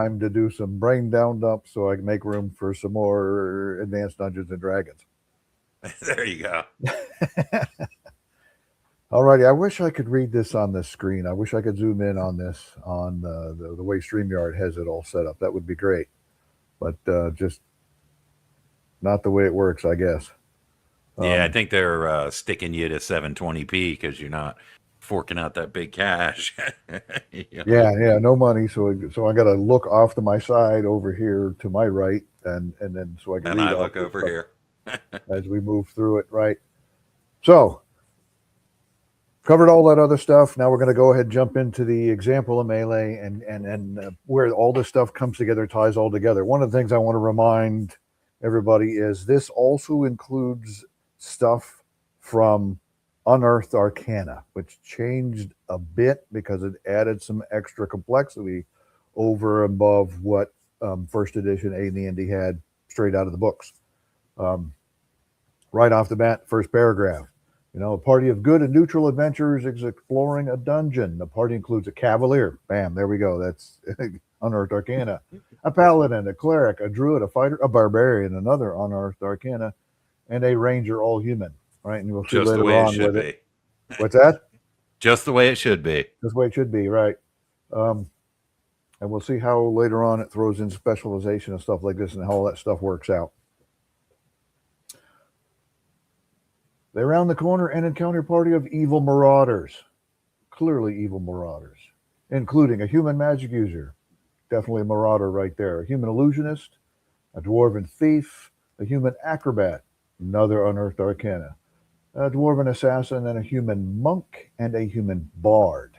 time to do some brain down dumps so I can make room for some more advanced Dungeons and Dragons. There you go. All righty. I wish I could read this on the screen. I wish I could zoom in on this on the way StreamYard has it all set up. That would be great. But just not the way it works, I guess. Yeah, I think they're sticking you to 720p because you're not forking out that big cash. Yeah, no money. So I got to look off to my side over here to my right, and then so I can. And I look over here as we move through it, right? So covered all that other stuff. Now we're going to go ahead and jump into the example of melee and where all this stuff comes together, ties all together. One of the things I want to remind everybody is this also includes stuff from Unearthed Arcana, which changed a bit because it added some extra complexity over and above what first edition AD&D had straight out of the books. Right off the bat, first paragraph. A party of good and neutral adventurers is exploring a dungeon. The party includes a Cavalier. Bam, there we go. That's Unearthed Arcana. A paladin, a cleric, a druid, a fighter, a barbarian, another Unearthed Arcana, and a ranger, all human. Right, and we'll see just later the way on it should with be. It. What's that? Just the way it should be. Just the way it should be, right. And we'll see how later on it throws in specialization and stuff like this and how all that stuff works out. They round the corner and encounter a party of evil marauders. Clearly evil marauders, including a human magic user. Definitely a marauder right there. A human illusionist, a dwarven thief, a human acrobat, another Unearthed Arcana, a dwarven assassin, and a human monk, and a human bard.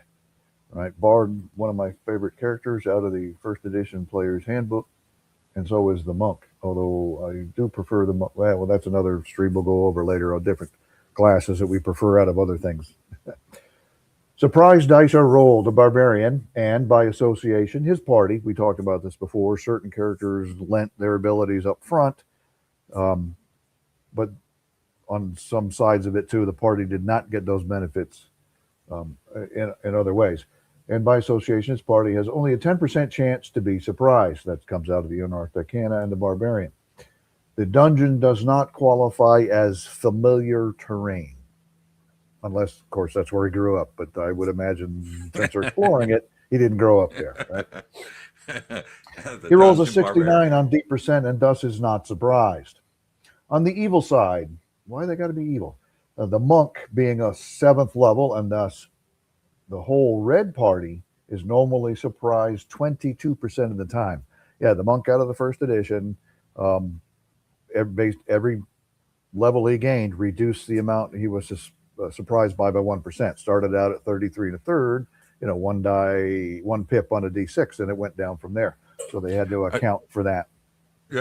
Right, bard, one of my favorite characters out of the first edition player's handbook, and so is the monk. Although I do prefer the monk. Well, that's another stream we'll go over later on different classes that we prefer out of other things. Surprise dice are rolled. A barbarian, and by association, his party. We talked about this before. Certain characters lent their abilities up front, but on some sides of it too, the party did not get those benefits in other ways. And by association, his party has only a 10% chance to be surprised. That comes out of the Unearthed Arcana and the Barbarian. The dungeon does not qualify as familiar terrain. Unless, of course, that's where he grew up. But I would imagine since they're exploring it, he didn't grow up there. Right? He rolls a 69 on deep percent and thus is not surprised. On the evil side, why they got to be evil? The monk being a 7th level and thus the whole red party is normally surprised 22% of the time. Yeah, the monk out of the first edition, every level he gained reduced the amount he was surprised by 1%. Started out at 33 1/3, one pip on a D6, and it went down from there. So they had to account for that.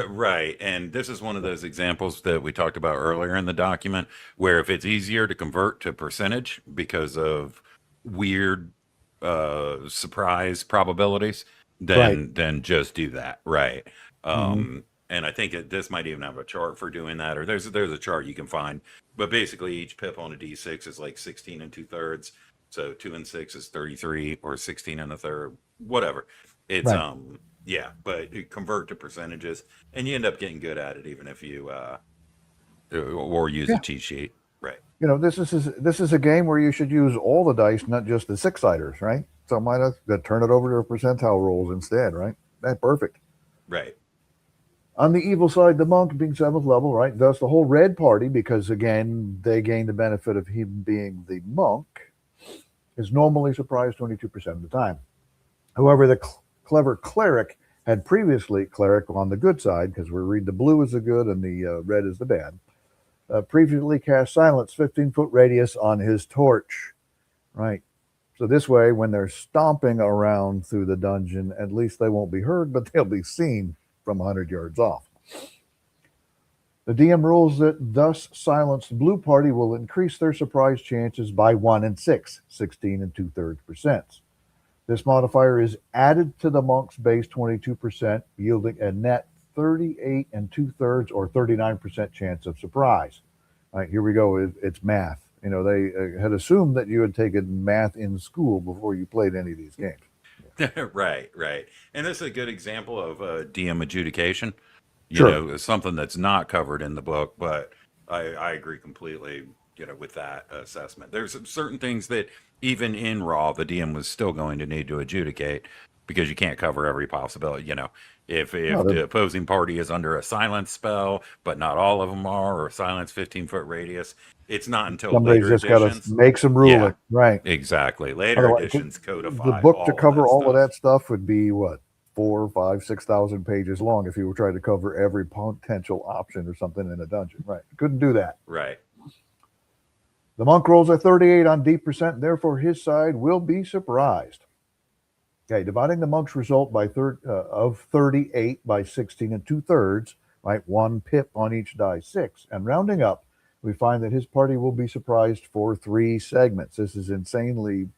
Right. And this is one of those examples that we talked about earlier in the document, where if it's easier to convert to percentage because of weird surprise probabilities, then just do that. Right. And I think this might even have a chart for doing that, or there's a chart you can find. But basically, each pip on a D6 is like 16 2/3. So 2 and 6 is 33, or 16 1/3, whatever. It's yeah, but you convert to percentages, and you end up getting good at it, even if you or use a cheat sheet. Right. This is a game where you should use all the dice, not just the 6-siders, right? So I might have to turn it over to percentile rolls instead, right? That's perfect. Right. On the evil side, the monk being 7th level, right? Thus the whole red party, because again, they gain the benefit of him being the monk, is normally surprised 22% of the time. However, the clever cleric had previously, cleric on the good side, because we read the blue is the good and the red is the bad, previously cast silence 15-foot radius on his torch, right? So this way, when they're stomping around through the dungeon, at least they won't be heard, but they'll be seen from 100 yards off. The DM rules that thus silenced blue party will increase their surprise chances by 1 and 6, 16 2/3%. This modifier is added to the monk's base 22%, yielding a net 38 2/3 or 39% chance of surprise. All right, here we go. It's math. They had assumed that you had taken math in school before you played any of these games. Right, right. And this is a good example of DM adjudication. Sure. Something that's not covered in the book, but I agree completely, with that assessment. There's certain things that even in Raw, the DM was still going to need to adjudicate because you can't cover every possibility. No, If the opposing party is under a silence spell, but not all of them are, or silence 15-foot radius, it's not until somebody's later just got to editions. make some Yeah, ruling, right? exactly. Later Otherwise, editions the codify book to all of cover that all of stuff. that stuff would be what 4, 5, 6,000 pages long if you were trying to cover every potential option or something in a dungeon. Right? Couldn't do that. Right. The monk rolls a 38 on D%, therefore his side will be surprised. Okay, dividing the monk's result of 38 by 16 and 2/3, right? 1 pip on each die 6, and rounding up, we find that his party will be surprised for 3 segments. This is insanely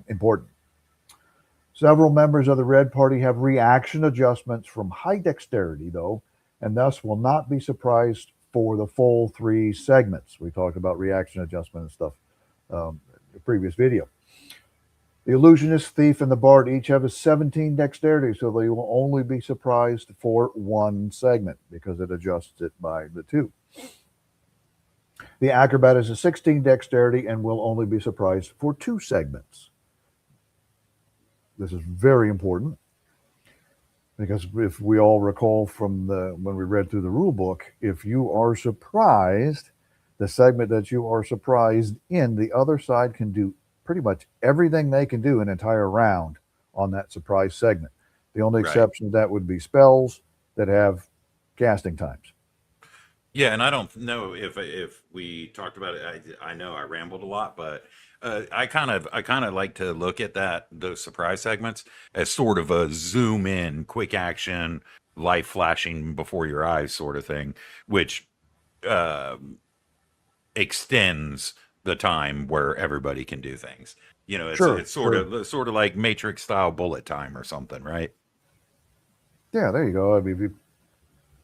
important. Several members of the red party have reaction adjustments from high dexterity, though, and thus will not be surprised for the full 3 segments. We talked about reaction adjustment and stuff in the previous video. The illusionist, thief, and the bard each have a 17 dexterity, so they will only be surprised for 1 segment because it adjusts it by the 2. The acrobat is a 16 dexterity and will only be surprised for 2 segments. This is very important because if we all recall from when we read through the rule book, if you are surprised, the segment that you are surprised in, the other side can do pretty much everything they can do an entire round on that surprise segment. The only Right. exception to that would be spells that have casting times. Yeah, and I don't know if we talked about it. I know I rambled a lot, but I kind of like to look at those surprise segments as sort of a zoom in, quick action, light flashing before your eyes sort of thing, which uh, extends the time where everybody can do things. It's Sure, it's sort sure. of sort of like Matrix style bullet time or something, right? Yeah, there you go. I mean, if you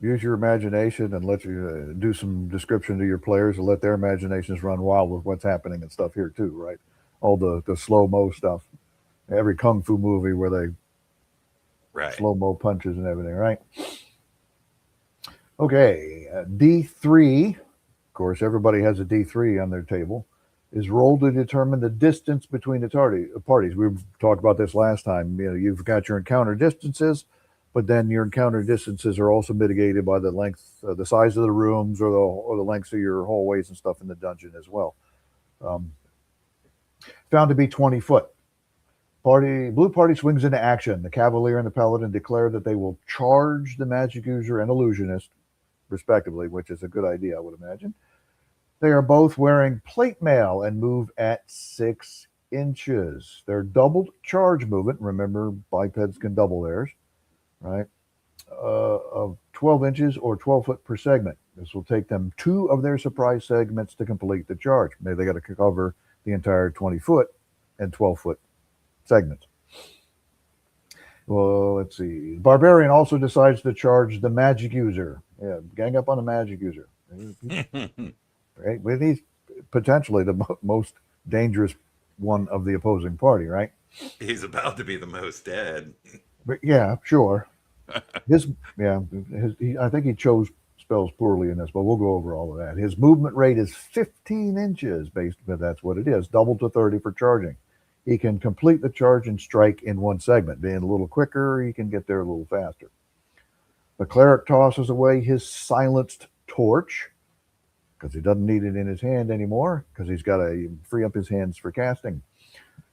use your imagination and let you do some description to your players and let their imaginations run wild with what's happening and stuff here too, right? All the slow mo stuff, every kung fu movie where they Right. slow mo punches and everything, right? Okay, D3. Of course, everybody has a D3 on their table. Is rolled to determine the distance between the parties. We've talked about this last time. You've got your encounter distances, but then your encounter distances are also mitigated by the length, the size of the rooms, or the lengths of your hallways and stuff in the dungeon as well. Um, Found to be 20 foot. Blue party swings into action. The Cavalier and the Paladin declare that they will charge the magic user and illusionist, respectively, which is a good idea, I would imagine. They are both wearing plate mail and move at 6 inches. Their doubled charge movement, remember, bipeds can double theirs, right? Of 12 inches or 12 foot per segment. This will take them 2 of their surprise segments to complete the charge. Maybe they got to cover the entire 20 foot and 12 foot segments. Well, let's see. Barbarian also decides to charge the magic user. Yeah, gang up on the magic user. Right? With he's potentially the most dangerous one of the opposing party, right? He's about to be the most dead. But yeah, sure. His I think he chose spells poorly in this, but we'll go over all of that. His movement rate is 15 inches, but that's what it is, double to 30 for charging. He can complete the charge and strike in 1 segment. Being a little quicker, he can get there a little faster. The cleric tosses away his silenced torch because he doesn't need it in his hand anymore because he's got to free up his hands for casting,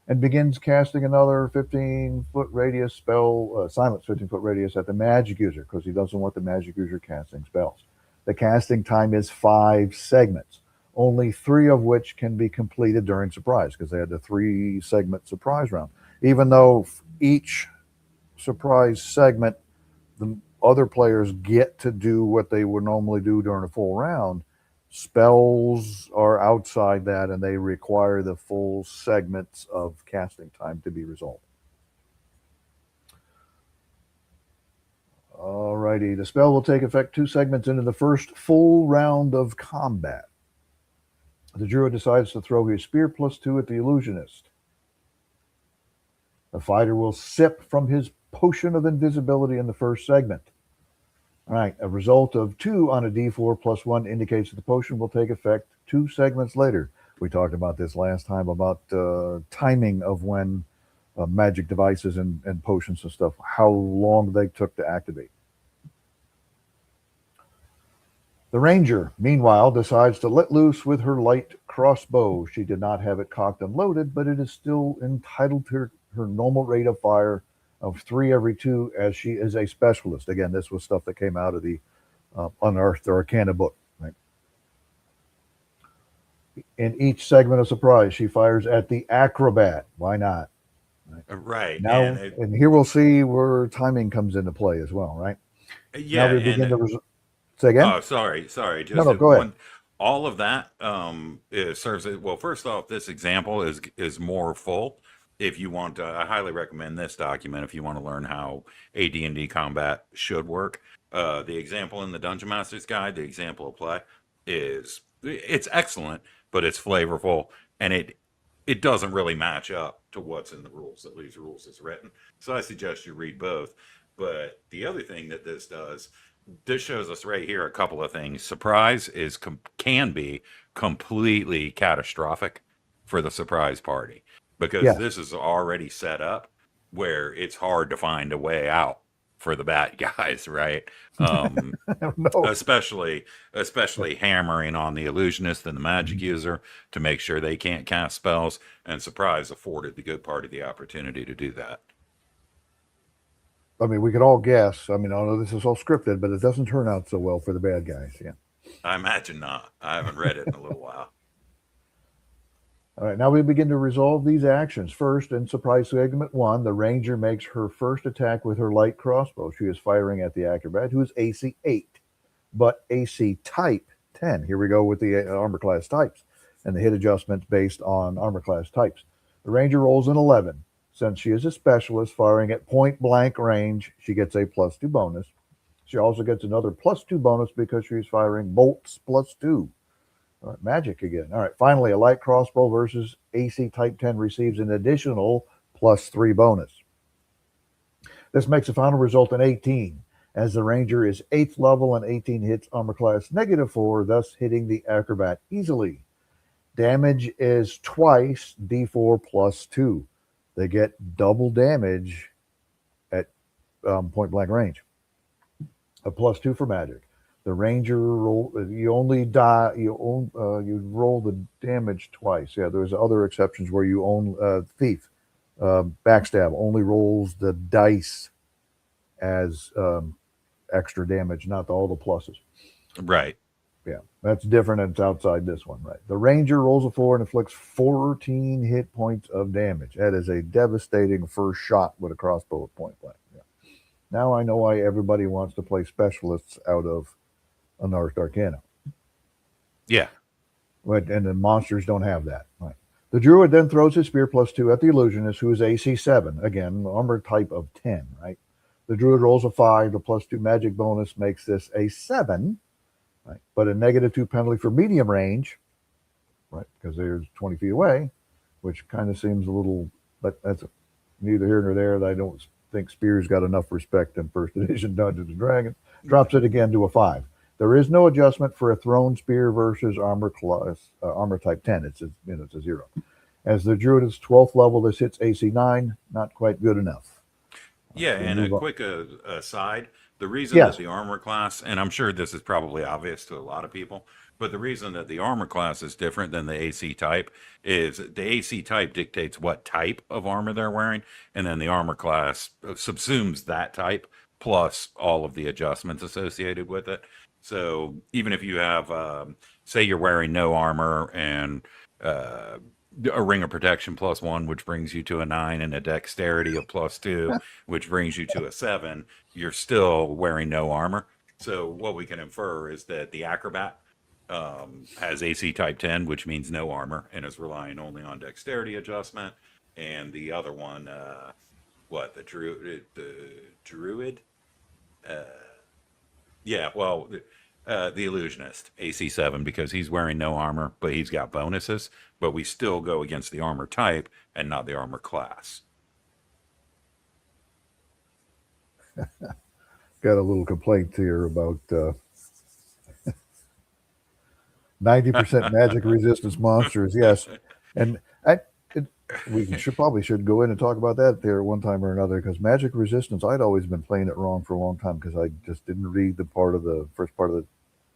and begins casting another 15-foot radius spell, silence 15-foot radius at the magic user because he doesn't want the magic user casting spells. The casting time is 5 segments, only 3 of which can be completed during surprise because they had the 3-segment surprise round. Even though each surprise segment, the other players get to do what they would normally do during a full round, spells are outside that and they require the full segments of casting time to be resolved. Alrighty, the spell will take effect 2 segments into the first full round of combat. The druid decides to throw his spear +2 at the illusionist. The fighter will sip from his potion of invisibility in the first segment. All right, a result of 2 on a d4 plus 1 indicates that the potion will take effect 2 segments later. We talked about this last time about timing of when magic devices and potions and stuff, how long they took to activate. The ranger, meanwhile, decides to let loose with her light crossbow. She did not have it cocked and loaded, but it is still entitled to her normal rate of fire of 3 every 2, as she is a specialist. Again, this was stuff that came out of the Unearthed or Arcana book. Right? In each segment of surprise, she fires at the acrobat. Why not? Right. Now, and here we'll see where timing comes into play as well, right? Yeah. Now we begin to say again. Oh, sorry. Just no, go ahead. All of that it serves. Well, first off, this example is more full. If you want, I highly recommend this document if you want to learn how AD&D combat should work. The example in the Dungeon Master's Guide, the example of play, it's excellent, but it's flavorful, and it doesn't really match up to what's in the rules, at least rules is written. So I suggest you read both. But the other thing that this does, this shows us right here a couple of things. Surprise can be completely catastrophic for the surprise party, because this is already set up where it's hard to find a way out for the bad guys, right? No. Especially hammering on the illusionist and the magic user to make sure they can't cast spells, and surprise afforded the good party the opportunity to do that. I mean, we could all guess. I mean, I know this is all scripted, but it doesn't turn out so well for the bad guys. Yeah. I imagine not. I haven't read it in a little while. All right, now we begin to resolve these actions. First, in surprise segment 1, the ranger makes her first attack with her light crossbow. She is firing at the acrobat, who is AC 8, but AC type 10. Here we go with the armor class types and the hit adjustments based on armor class types. The ranger rolls an 11. Since she is a specialist firing at point blank range, she gets a +2 bonus. She also gets another +2 bonus because she's firing bolts +2. All right, magic again. All right, finally, a light crossbow versus AC type 10 receives an additional +3 bonus. This makes the final result an 18, as the ranger is 8th level and 18 hits armor class -4, thus hitting the acrobat easily. Damage is twice D4 +2. They get double damage at point blank range. A +2 for magic. The ranger roll. You only die. You roll the damage twice. Yeah, there's other exceptions where you own thief. Backstab only rolls the dice as extra damage, not all the pluses. Right. Yeah, that's different. It's outside this one, right? The ranger rolls a 4 and inflicts 14 hit points of damage. That is a devastating first shot with a crossbow at point blank. Yeah. Now I know why everybody wants to play specialists out of Unearthed Arcana. Yeah. And the monsters don't have that. Right. The druid then throws his spear +2 at the illusionist, who is AC 7. Again, armor type of 10, right? The druid rolls a 5. The +2 magic bonus makes this a 7. Right. But a -2 penalty for medium range, right? Because they're 20 feet away, which kind of seems a little, but that's neither here nor there. I don't think spears got enough respect in first edition Dungeons and Dragons. Drops it again to a 5. There is no adjustment for a thrown spear versus armor class, armor type 10. It's a 0. As the druid is 12th level, this hits AC 9. Not quite good enough. Yeah, and a quick aside. The reason that the armor class, and I'm sure this is probably obvious to a lot of people, but the reason that the armor class is different than the AC type is the AC type dictates what type of armor they're wearing, and then the armor class subsumes that type plus all of the adjustments associated with it. So even if you have, say you're wearing no armor and a ring of protection +1, which brings you to a 9, and a dexterity of +2, which brings you to a 7, you're still wearing no armor. So what we can infer is that the acrobat has AC type 10, which means no armor, and is relying only on dexterity adjustment. And the other one, the druid? The illusionist, AC 7, because he's wearing no armor, but he's got bonuses. But we still go against the armor type and not the armor class. Got a little complaint here about 90% magic resistance monsters. Yes, and I, it, should probably go in and talk about that there one time or another, because magic resistance, I'd always been playing it wrong for a long time because I just didn't read the first part of the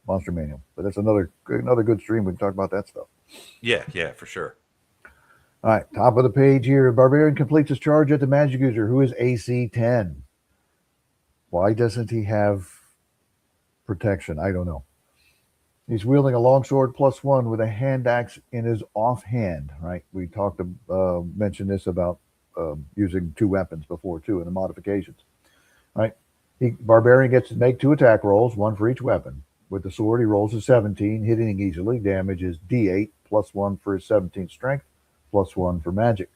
monster manual. But that's another good stream. We can talk about that stuff. Yeah, for sure. All right, top of the page here. Barbarian completes his charge at the magic user, who is AC 10. Why doesn't he have protection? I don't know. He's wielding a longsword +1 with a hand axe in his offhand. Right, we mentioned this about using two weapons before too in the modifications. Right, Barbarian gets to make 2 attack rolls, 1 for each weapon. With the sword, he rolls a 17, hitting easily. Damage is D8 +1 for his 17 strength, +1 for magic.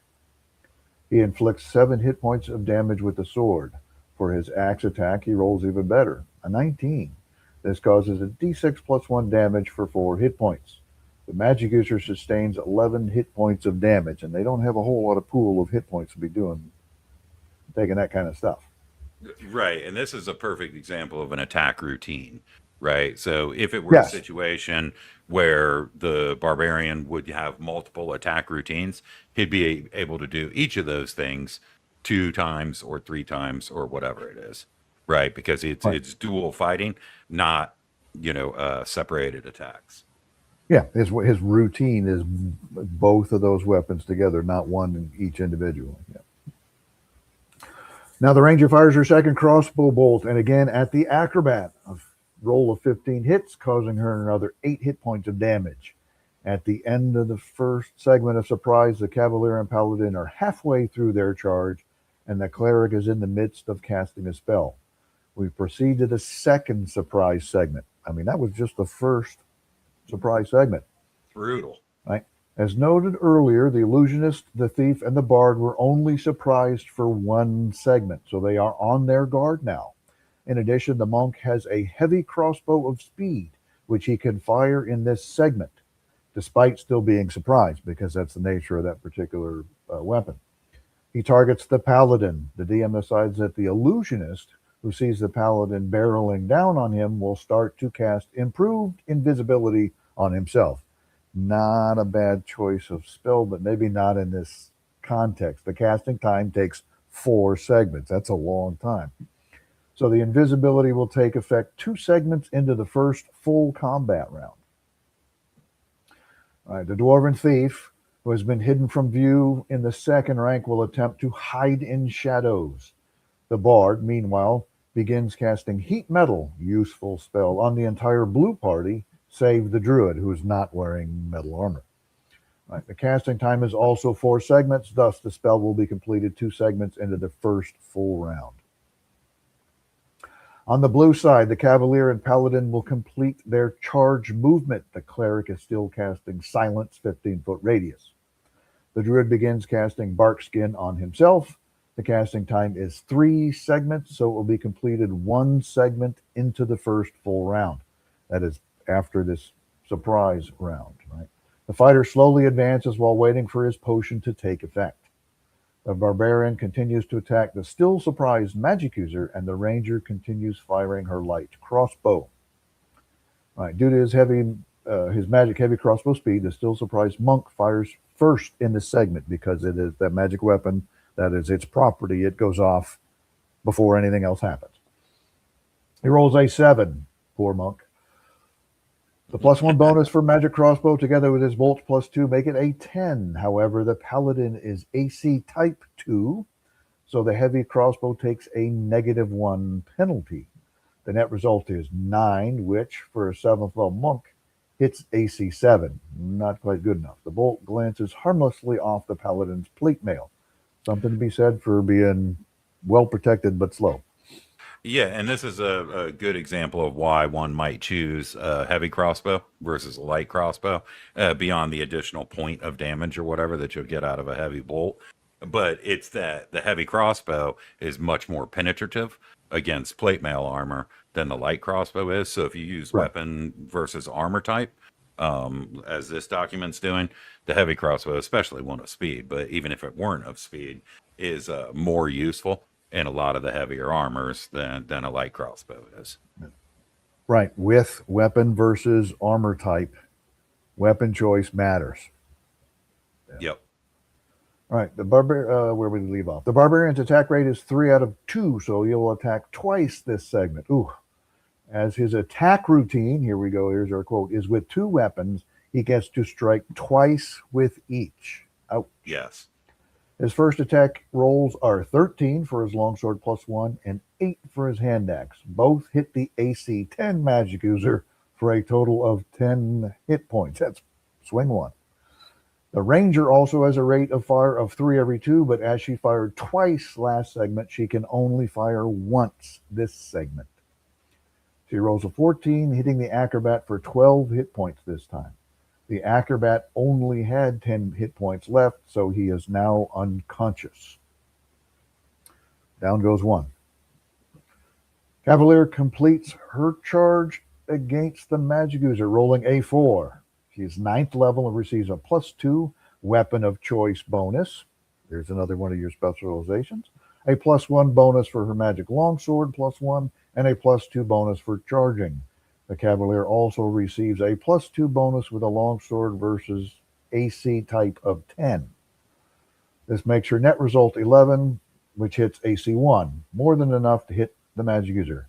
He inflicts 7 hit points of damage with the sword. For his axe attack, he rolls even better, a 19. This causes a D6 +1 damage for 4 hit points. The magic user sustains 11 hit points of damage, and they don't have a whole lot of pool of hit points to be taking that kind of stuff. Right, and this is a perfect example of an attack routine, right? So if it were a situation where the barbarian would have multiple attack routines, he'd be able to do each of those things 2 times or 3 times or whatever it is, right? Because it's dual fighting, not separated attacks. Yeah, his routine is both of those weapons together, not one in each individual. Yeah. Now the ranger fires her second crossbow bolt, and again at the acrobat. A roll of 15 hits, causing her another 8 hit points of damage. At the end of the first segment of surprise, the Cavalier and Paladin are halfway through their charge, and the cleric is in the midst of casting a spell. We proceed to the second surprise segment. I mean, that was just the first surprise segment. Brutal. Right? As noted earlier, the illusionist, the thief, and the bard were only surprised for 1 segment, so they are on their guard now. In addition, the monk has a heavy crossbow of speed, which he can fire in this segment, despite still being surprised, because that's the nature of that particular weapon. He targets the paladin. The DM decides that the illusionist, who sees the paladin barreling down on him, will start to cast improved invisibility on himself. Not a bad choice of spell, but maybe not in this context. The casting time takes 4 segments. That's a long time. So the invisibility will take effect 2 segments into the first full combat round. All right, the dwarven thief, who has been hidden from view in the second rank, will attempt to hide in shadows. The bard, meanwhile, begins casting heat metal, useful spell, on the entire blue party, save the druid, who is not wearing metal armor. Right, the casting time is also 4 segments, thus the spell will be completed 2 segments into the first full round. On the blue side, the Cavalier and Paladin will complete their charge movement. The cleric is still casting Silence, 15-foot radius. The druid begins casting Barkskin on himself. The casting time is 3 segments, so it will be completed 1 segment into the first full round. That is after this surprise round. Right? The fighter slowly advances while waiting for his potion to take effect. The barbarian continues to attack the still surprised magic user, and the ranger continues firing her light crossbow. Right, due to his magic heavy crossbow speed, the still surprised monk fires first in the segment because it is that magic weapon, that is its property. It goes off before anything else happens. He rolls a 7, poor monk. The +1 bonus for magic crossbow together with his bolt +2 make it a 10. However, the paladin is AC type 2, so the heavy crossbow takes a -1 penalty. The net result is 9, which for a 7th level monk hits AC 7. Not quite good enough. The bolt glances harmlessly off the paladin's plate mail. Something to be said for being well protected but slow. Yeah, and this is a good example of why one might choose a heavy crossbow versus a light crossbow, beyond the additional point of damage or whatever that you'll get out of a heavy bolt. But it's that the heavy crossbow is much more penetrative against plate mail armor than the light crossbow is. So if you use weapon versus armor type, as this document's doing, the heavy crossbow, especially one of speed, but even if it weren't of speed, is more useful in a lot of the heavier armors than a light crossbow is. Right. With weapon versus armor type, weapon choice matters. Yep. All right. Where would we leave off? The Barbarian's attack rate is 3 out of 2, so he'll attack twice this segment. Ooh. As his attack routine, here we go, here's our quote, is with 2 weapons, he gets to strike twice with each. Ouch. Yes. His first attack rolls are 13 for his longsword +1 and 8 for his hand axe. Both hit the AC 10 magic user for a total of 10 hit points. That's swing 1. The ranger also has a rate of fire of 3 every 2, but as she fired twice last segment, she can only fire once this segment. She rolls a 14, hitting the acrobat for 12 hit points this time. The acrobat only had 10 hit points left, so he is now unconscious. Down goes 1. Cavalier completes her charge against the magic user, rolling a 4. She is 9th level and receives a +2 weapon of choice bonus. There's another one of your specializations. A +1 bonus for her magic longsword, +1, and a +2 bonus for charging. The Cavalier also receives a +2 bonus with a longsword versus AC type of 10. This makes her net result 11, which hits AC 1, more than enough to hit the magic user.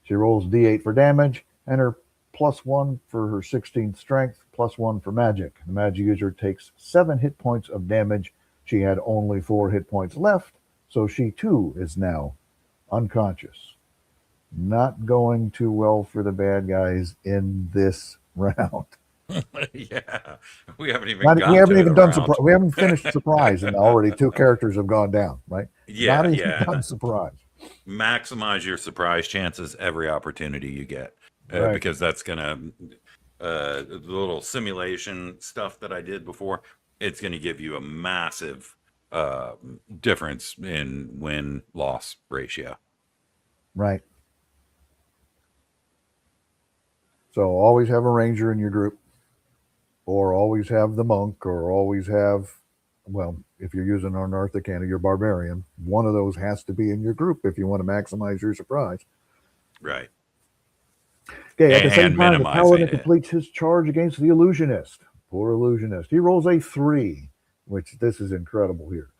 She rolls D8 for damage, and her +1 for her 16th strength, +1 for magic. The magic user takes 7 hit points of damage. She had only 4 hit points left, so she too is now unconscious. Not going too well for the bad guys in this round. Yeah, we haven't even we haven't finished surprise, and already 2 characters have gone down. Right? Yeah, Not even yeah. done surprise. Maximize your surprise chances every opportunity you get, Right. because that's gonna the little simulation stuff that I did before. It's gonna give you a massive difference in win-loss ratio. Right. So always have a ranger in your group, or always have the monk, or always have, well, if you're using an Arcana, your barbarian. One of those has to be in your group if you want to maximize your surprise. Right. Okay, at the same And time, the minimizing paladin it. completes his charge against the illusionist. Poor illusionist. He rolls a 3, which this is incredible here.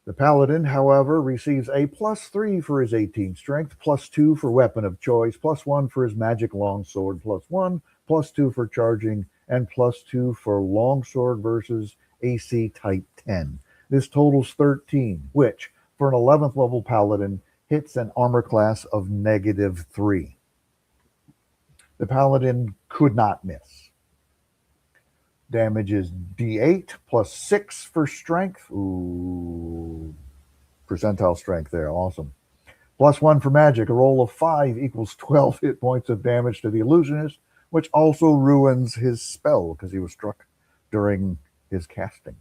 The paladin, however, receives a +3 for his 18 strength, +2 for weapon of choice, +1 for his magic longsword, +1, +2 for charging, and +2 for longsword versus AC type 10. This totals 13, which, for an 11th level paladin, hits an armor class of -3. The paladin could not miss. Damage is D8 +6 for strength. Ooh, percentile strength there. Awesome. +1 for magic. A roll of 5 equals 12 hit points of damage to the illusionist, which also ruins his spell because he was struck during his casting.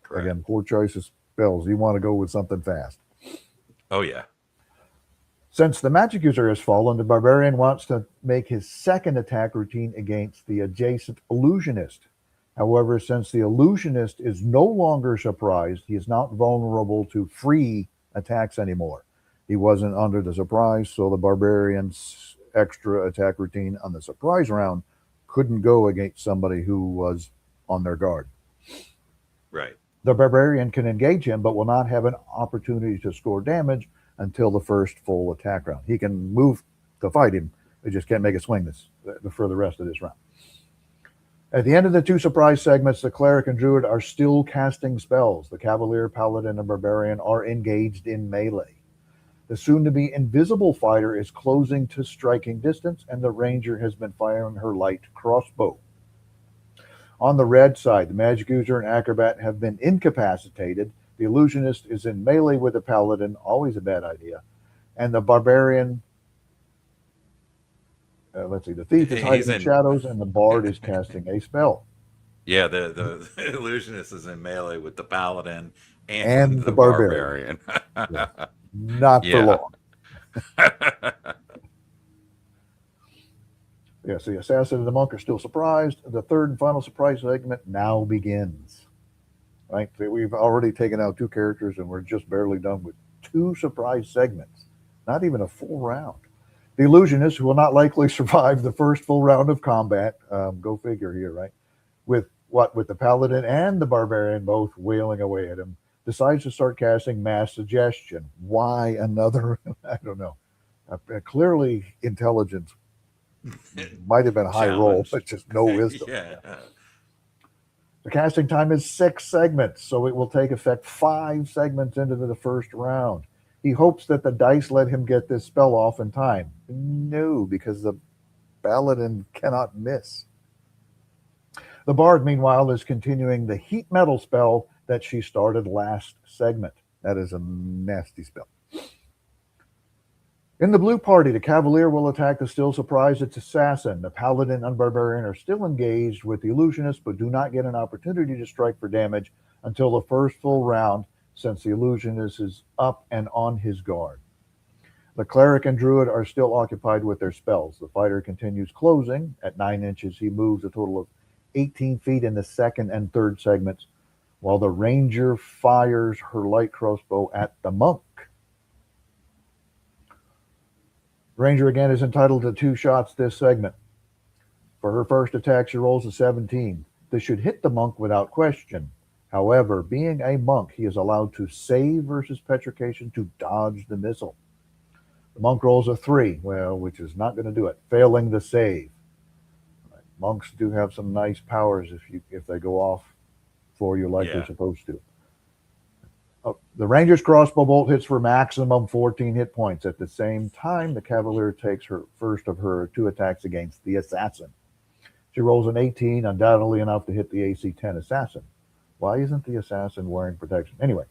Correct. Again, poor choice of spells. You want to go with something fast. Oh, yeah. Since the magic user has fallen, the barbarian wants to make his second attack routine against the adjacent illusionist. However, since the illusionist is no longer surprised, he is not vulnerable to free attacks anymore. He wasn't under the surprise, so the barbarian's extra attack routine on the surprise round couldn't go against somebody who was on their guard. Right. The barbarian can engage him, but will not have an opportunity to score damage until the first full attack round. He can move to fight him, he just can't make a swing for the rest of this round. At the end of the 2 surprise segments, the cleric and druid are still casting spells. The cavalier, paladin, and barbarian are engaged in melee. The soon-to-be invisible fighter is closing to striking distance, and the ranger has been firing her light crossbow. On the red side, the magic user and acrobat have been incapacitated. The illusionist is in melee with the paladin, always a bad idea, and the barbarian... let's see. The thief is hiding in shadows, and the bard is casting a spell. Yeah, the illusionist is in melee with the paladin And the the barbarian. Yeah. Not for long. Yes, the assassin and the monk are still surprised. The third and final surprise segment now begins. Right? We've already taken out 2 characters, and we're just barely done with 2 surprise segments, not even a full round. The illusionist, who will not likely survive the first full round of combat, go figure here, right? With the paladin and the barbarian both wailing away at him, decides to start casting mass suggestion. Why another? I don't know. Clearly, intelligence might have been a high roll, but just no wisdom. Yeah. The casting time is 6 segments, so it will take effect 5 segments into the first round. He hopes that the dice let him get this spell off in time. No, because the paladin cannot miss. The bard, meanwhile, is continuing the heat metal spell that she started last segment. That is a nasty spell. In the blue party, the Cavalier will attack the still surprised its assassin. The Paladin and Barbarian are still engaged with the Illusionist, but do not get an opportunity to strike for damage until the first full round, since the Illusionist is up and on his guard. The Cleric and Druid are still occupied with their spells. The fighter continues closing. At 9 inches, he moves a total of 18 feet in the second and third segments, while the Ranger fires her light crossbow at the Monk. Ranger again is entitled to 2 shots this segment. For her first attack, she rolls a 17. This should hit the Monk without question. However, being a monk, he is allowed to save versus Petrification to dodge the missile. The Monk rolls a 3, which is not going to do it, failing the save. Monks do have some nice powers if they go off for you like they're supposed to. The Ranger's crossbow bolt hits for maximum 14 hit points. At the same time, the Cavalier takes her first of her 2 attacks against the assassin. She rolls an 18, undoubtedly enough to hit the AC 10 assassin. Why isn't the assassin wearing protection? Anyway,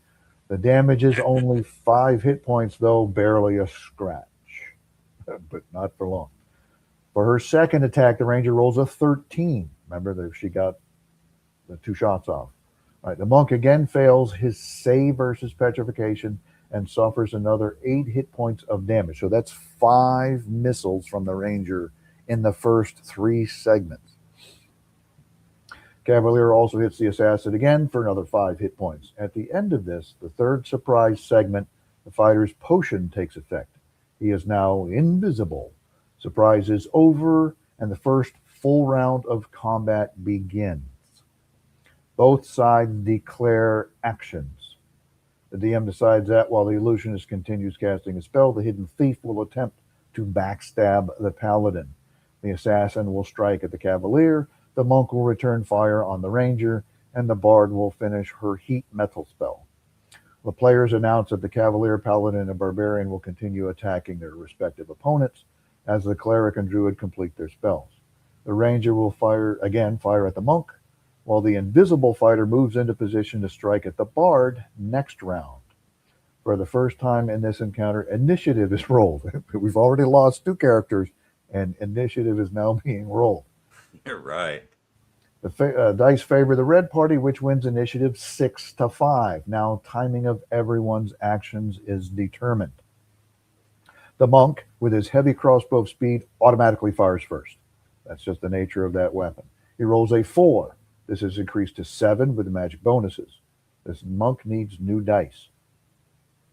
the damage is only 5 hit points, though barely a scratch, but not for long. For her second attack, the Ranger rolls a 13. Remember that she got the 2 shots off. Right, the Monk again fails his save versus Petrification and suffers another 8 hit points of damage. So that's 5 missiles from the Ranger in the first 3 segments. Cavalier also hits the assassin again for another 5 hit points. At the end of this, the third surprise segment, the fighter's potion takes effect. He is now invisible. Surprise is over, and the first full round of combat begins. Both sides declare actions. The DM decides that while the Illusionist continues casting a spell, the Hidden Thief will attempt to backstab the Paladin. The Assassin will strike at the Cavalier, the Monk will return fire on the Ranger, and the Bard will finish her heat metal spell. The players announce that the Cavalier, Paladin, and Barbarian will continue attacking their respective opponents as the Cleric and Druid complete their spells. The Ranger will fire at the Monk, while the invisible fighter moves into position to strike at the Bard next round. For the first time in this encounter, initiative is rolled. We've already lost 2 characters, and initiative is now being rolled. You're right. The dice favor the red party, which wins initiative 6-5. Now timing of everyone's actions is determined. The Monk, with his heavy crossbow speed, automatically fires first. That's just the nature of that weapon. He rolls a 4. This is increased to 7 with the magic bonuses. This Monk needs new dice.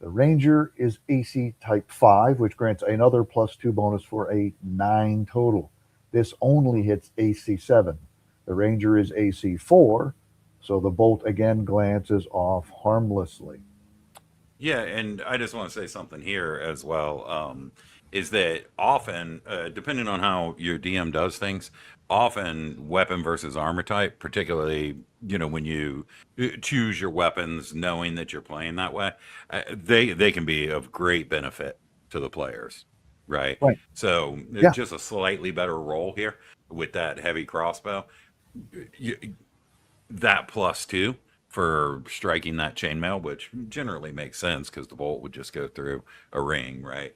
The Ranger is AC type 5, which grants another +2 bonus for a 9 total. This only hits AC 7. The Ranger is AC 4, so the bolt again glances off harmlessly. Yeah, and I just want to say something here as well, is that often, depending on how your DM does things, often weapon versus armor type, particularly, when you choose your weapons knowing that you're playing that way, they can be of great benefit to the players, right? So just a slightly better roll here with that heavy crossbow. That +2 for striking that chainmail, which generally makes sense because the bolt would just go through a ring, right?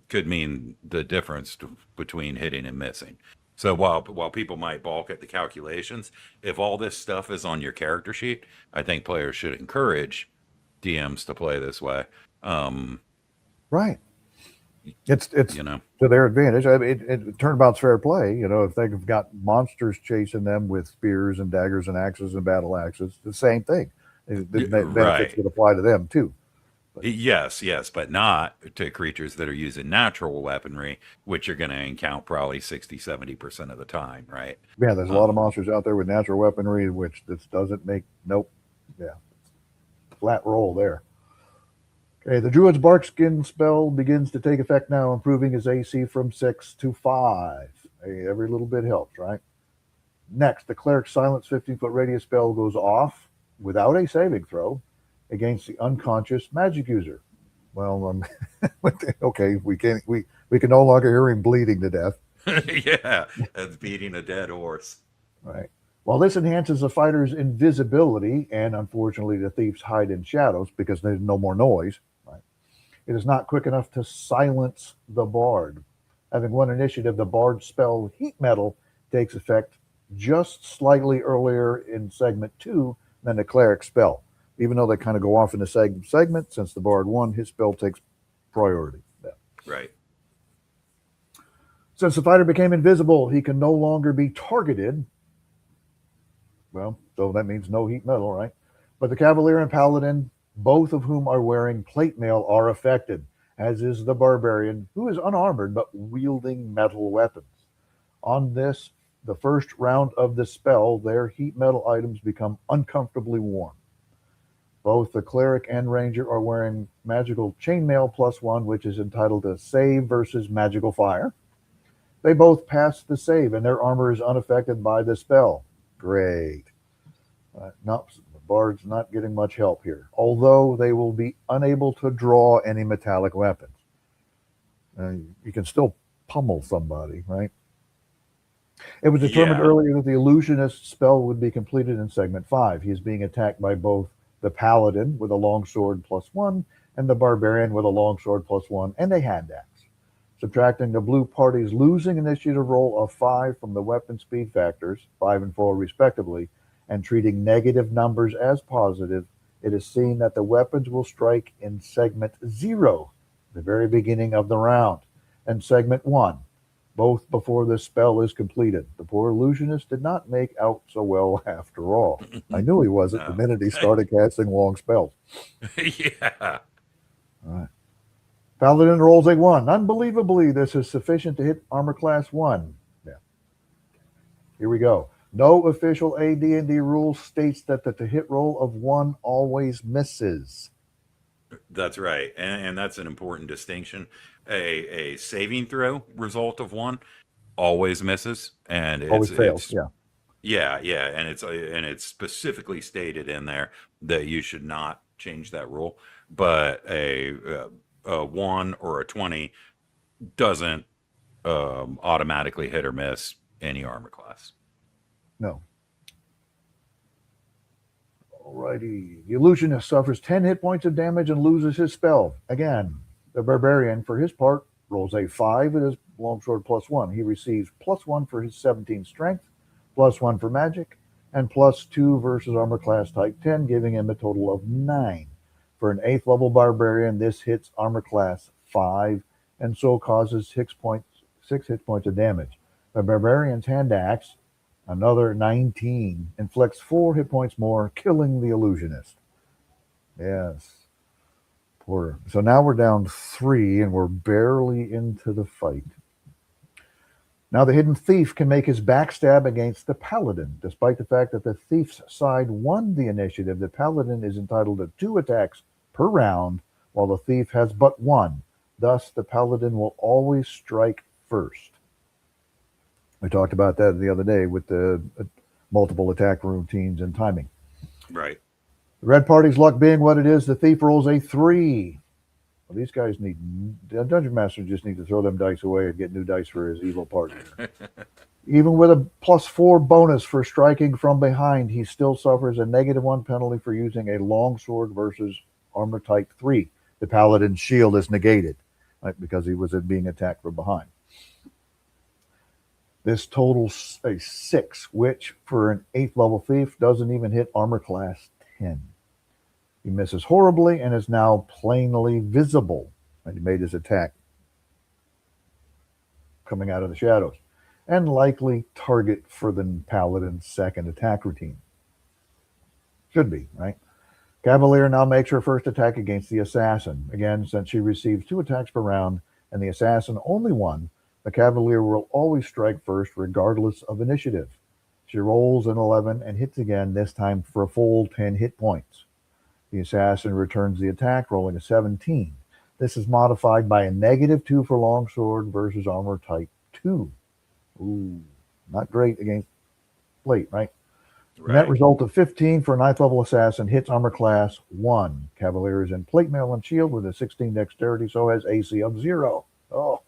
Could mean the difference between hitting and missing. So while people might balk at the calculations, if all this stuff is on your character sheet, I think players should encourage DMs to play this way. Right. It's to their advantage. I mean, turnabout's fair play. If they've got monsters chasing them with spears and daggers and axes and battle axes, the same thing. The benefits would apply to them too. Yes, but not to creatures that are using natural weaponry, which you're going to encounter probably 60-70% of the time, right? Yeah, there's a lot of monsters out there with natural weaponry, which this doesn't make. Nope. Yeah, flat roll there. Okay, the Druid's Barkskin spell begins to take effect now, improving his AC from 6 to 5. Hey, every little bit helps, right? Next, the Cleric's Silence 15-foot radius spell goes off without a saving throw against the unconscious magic user. Well, okay, we can no longer hear him bleeding to death. Yeah, that's beating a dead horse. Right. While this enhances the fighter's invisibility and unfortunately the thief's hide in shadows because there's no more noise, right? It is not quick enough to silence the bard. Having one initiative, the bard spell Heat Metal takes effect just slightly earlier in segment 2 than the cleric spell. Even though they kind of go off in the same segment, since the bard won, his spell takes priority. Yeah. Right. Since the fighter became invisible, he can no longer be targeted. Well, so that means no heat metal, right? But the Cavalier and Paladin, both of whom are wearing plate mail, are affected, as is the Barbarian, who is unarmored but wielding metal weapons. On this, the first round of the spell, their heat metal items become uncomfortably warm. Both the Cleric and Ranger are wearing magical chainmail +1, which is entitled to Save versus Magical Fire. They both pass the save, and their armor is unaffected by the spell. Great. The bard's not getting much help here, although they will be unable to draw any metallic weapons. You can still pummel somebody, right? It was determined earlier that the illusionist spell would be completed in segment 5. He is being attacked by both the Paladin with a longsword +1 and the Barbarian with a longsword +1 and a hand axe. Subtracting the blue party's losing initiative roll of 5 from the weapon speed factors, 5 and 4 respectively, and treating negative numbers as positive, it is seen that the weapons will strike in segment 0, the very beginning of the round, and segment 1, both before the spell is completed. The poor illusionist did not make out so well after all. I knew he wasn't the minute he started casting long spells. Yeah. All right. Paladin rolls a 1. Unbelievably, this is sufficient to hit armor class 1. Yeah. Here we go. No official AD&D rule states that the hit roll of 1 always misses. That's right. And that's an important distinction. A saving throw result of 1 always misses. And Always fails, yeah. And it's specifically stated in there that you should not change that rule. But a 1 or a 20 doesn't automatically hit or miss any armor class. No. Alrighty. The illusionist suffers 10 hit points of damage and loses his spell. Again, the Barbarian, for his part, rolls a 5 with his longsword +1. He receives +1 for his 17 strength, +1 for magic, and +2 versus armor class type 10, giving him a total of 9. For an 8th level Barbarian, this hits armor class 5 and so causes 6 hit points of damage. The Barbarian's hand axe, another 19, inflicts 4 hit points more, killing the illusionist. Yes. Poor. So now we're down 3 and we're barely into the fight. Now the hidden thief can make his backstab against the paladin. Despite the fact that the thief's side won the initiative, the paladin is entitled to 2 attacks per round, while the thief has but 1. Thus, the paladin will always strike first. We talked about that the other day with the multiple attack routines and timing. Right. The red party's luck being what it is, the thief rolls a 3. Well, these guys the Dungeon Master just need to throw them dice away and get new dice for his evil partner. Even with a +4 bonus for striking from behind, he still suffers a -1 penalty for using a longsword versus armor type 3. The paladin's shield is negated, right, because he was being attacked from behind. This totals a 6, which for an 8th level thief doesn't even hit armor class 10. He misses horribly and is now plainly visible. And he made his attack coming out of the shadows. And likely target for the paladin's second attack routine. Should be, right? Cavalier now makes her first attack against the assassin. Again, since she receives 2 attacks per round and the assassin only 1, the Cavalier will always strike first regardless of initiative. She rolls an 11 and hits again, this time for a full 10 hit points. The assassin returns the attack, rolling a 17. This is modified by a -2 for longsword versus armor type 2. Ooh, not great against plate, right? Right. Net result of 15 for a 9th level assassin, hits armor class 1. Cavalier is in plate mail and shield with a 16 dexterity, so has AC of 0. Oh,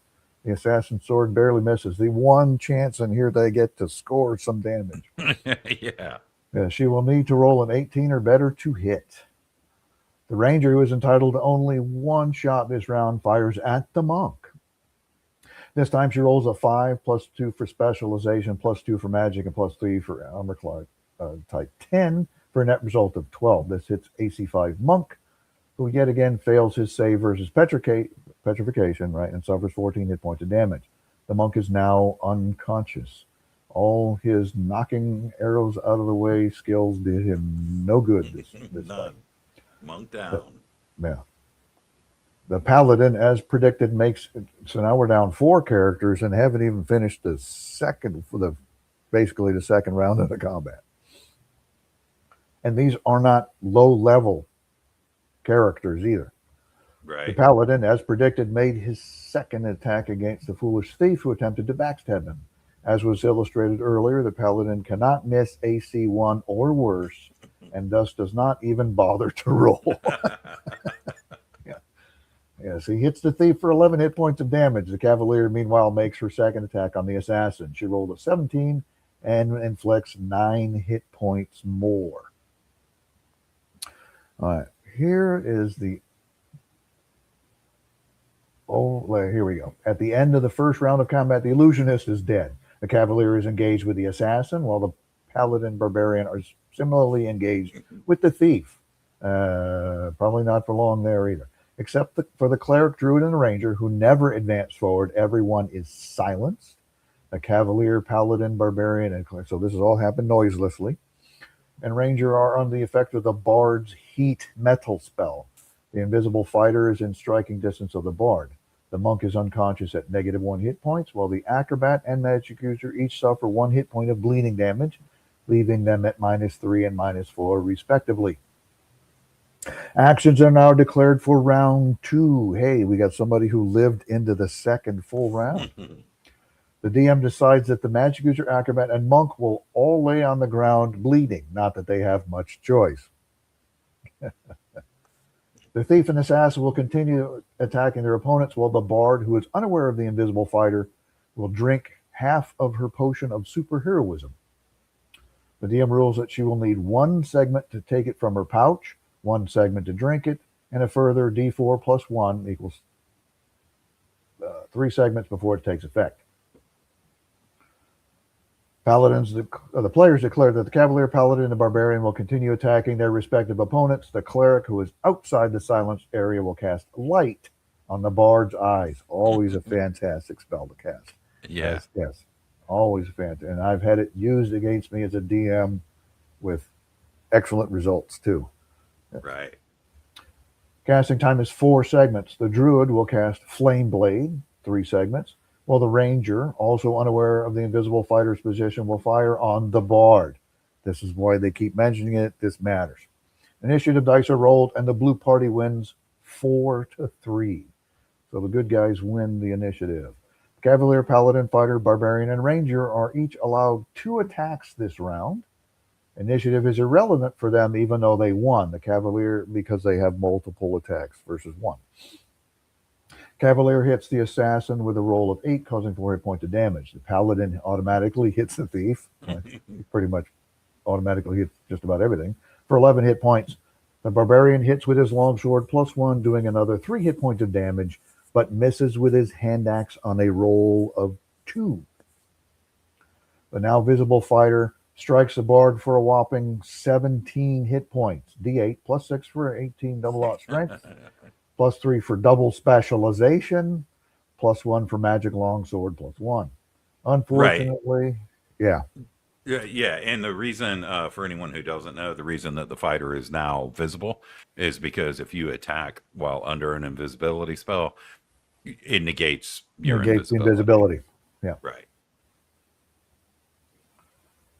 the assassin sword barely misses. The one chance in here they get to score some damage. Yeah. She will need to roll an 18 or better to hit. The ranger, who is entitled to only 1 shot this round, fires at the monk. This time she rolls a 5 plus 2 for specialization, plus 2 for magic, and plus 3 for armor class. Type 10 for a net result of 12. This hits AC 5 monk, who yet again fails his save versus petrification, right, and suffers 14 hit points of damage. The monk is now unconscious. All his knocking arrows out of the way skills did him no good this None. Monk down. Yeah. The paladin, as predicted, makes so now we're down 4 characters and haven't even finished the second basically the second round of the combat. And these are not low-level characters either. Right. The paladin, as predicted, made his second attack against the foolish thief who attempted to backstab him. As was illustrated earlier, the paladin cannot miss AC 1 or worse, and thus does not even bother to roll. Yes, he hits the thief for 11 hit points of damage. The cavalier, meanwhile, makes her second attack on the assassin. She rolled a 17 and inflicts 9 hit points more. All right, here is the... here we go. At the end of the first round of combat, the illusionist is dead. The cavalier is engaged with the assassin, while the paladin barbarian are similarly engaged with the thief. Probably not for long there either. Except for the cleric, druid, and the ranger, who never advance forward, everyone is silenced. The cavalier, paladin, barbarian, and cleric. So this has all happened noiselessly. And ranger are under the effect of the bard's heat metal spell. The invisible fighter is in striking distance of the bard. The monk is unconscious at -1 hit points, while the acrobat and magic user each suffer 1 hit point of bleeding damage, leaving them at -3 and -4 respectively. Actions are now declared for round 2. Hey, we got somebody who lived into the second full round. The DM decides that the magic user, acrobat, and monk will all lay on the ground bleeding, not that they have much choice. The thief and assassin will continue attacking their opponents, while the bard, who is unaware of the invisible fighter, will drink half of her potion of superheroism. The DM rules that she will need 1 segment to take it from her pouch, 1 segment to drink it, and a further D4 plus 1 equals 3 segments before it takes effect. The players declare that the cavalier, paladin, and the barbarian will continue attacking their respective opponents. The cleric, who is outside the silenced area, will cast light on the bard's eyes. Always a fantastic spell to cast. Yeah. Yes. Always fantastic. And I've had it used against me as a DM with excellent results too. Right. Casting time is 4 segments. The druid will cast Flame Blade, 3 segments, while the ranger, also unaware of the invisible fighter's position, will fire on the bard. This is why they keep mentioning it. This matters. Initiative dice are rolled, and the blue party wins 4-3. So the good guys win the initiative. Cavalier, paladin, fighter, barbarian, and ranger are each allowed 2 attacks this round. Initiative is irrelevant for them, even though they won. The cavalier, because they have multiple attacks versus 1. Cavalier hits the assassin with a roll of 8, causing 4 hit points of damage. The paladin automatically hits the thief. He pretty much automatically hits just about everything for 11 hit points. The barbarian hits with his longsword plus 1, doing another 3 hit points of damage, but misses with his hand axe on a roll of 2. The now visible fighter strikes the bard for a whopping 17 hit points. D8 plus 6 for 18 double out strength, plus 3 for double specialization, plus 1 for magic longsword plus 1. Unfortunately, yeah. Yeah, and the reason, for anyone who doesn't know, the reason that the fighter is now visible is because if you attack while under an invisibility spell, it negates your Negates the invisibility. invisibility. Yeah. Right.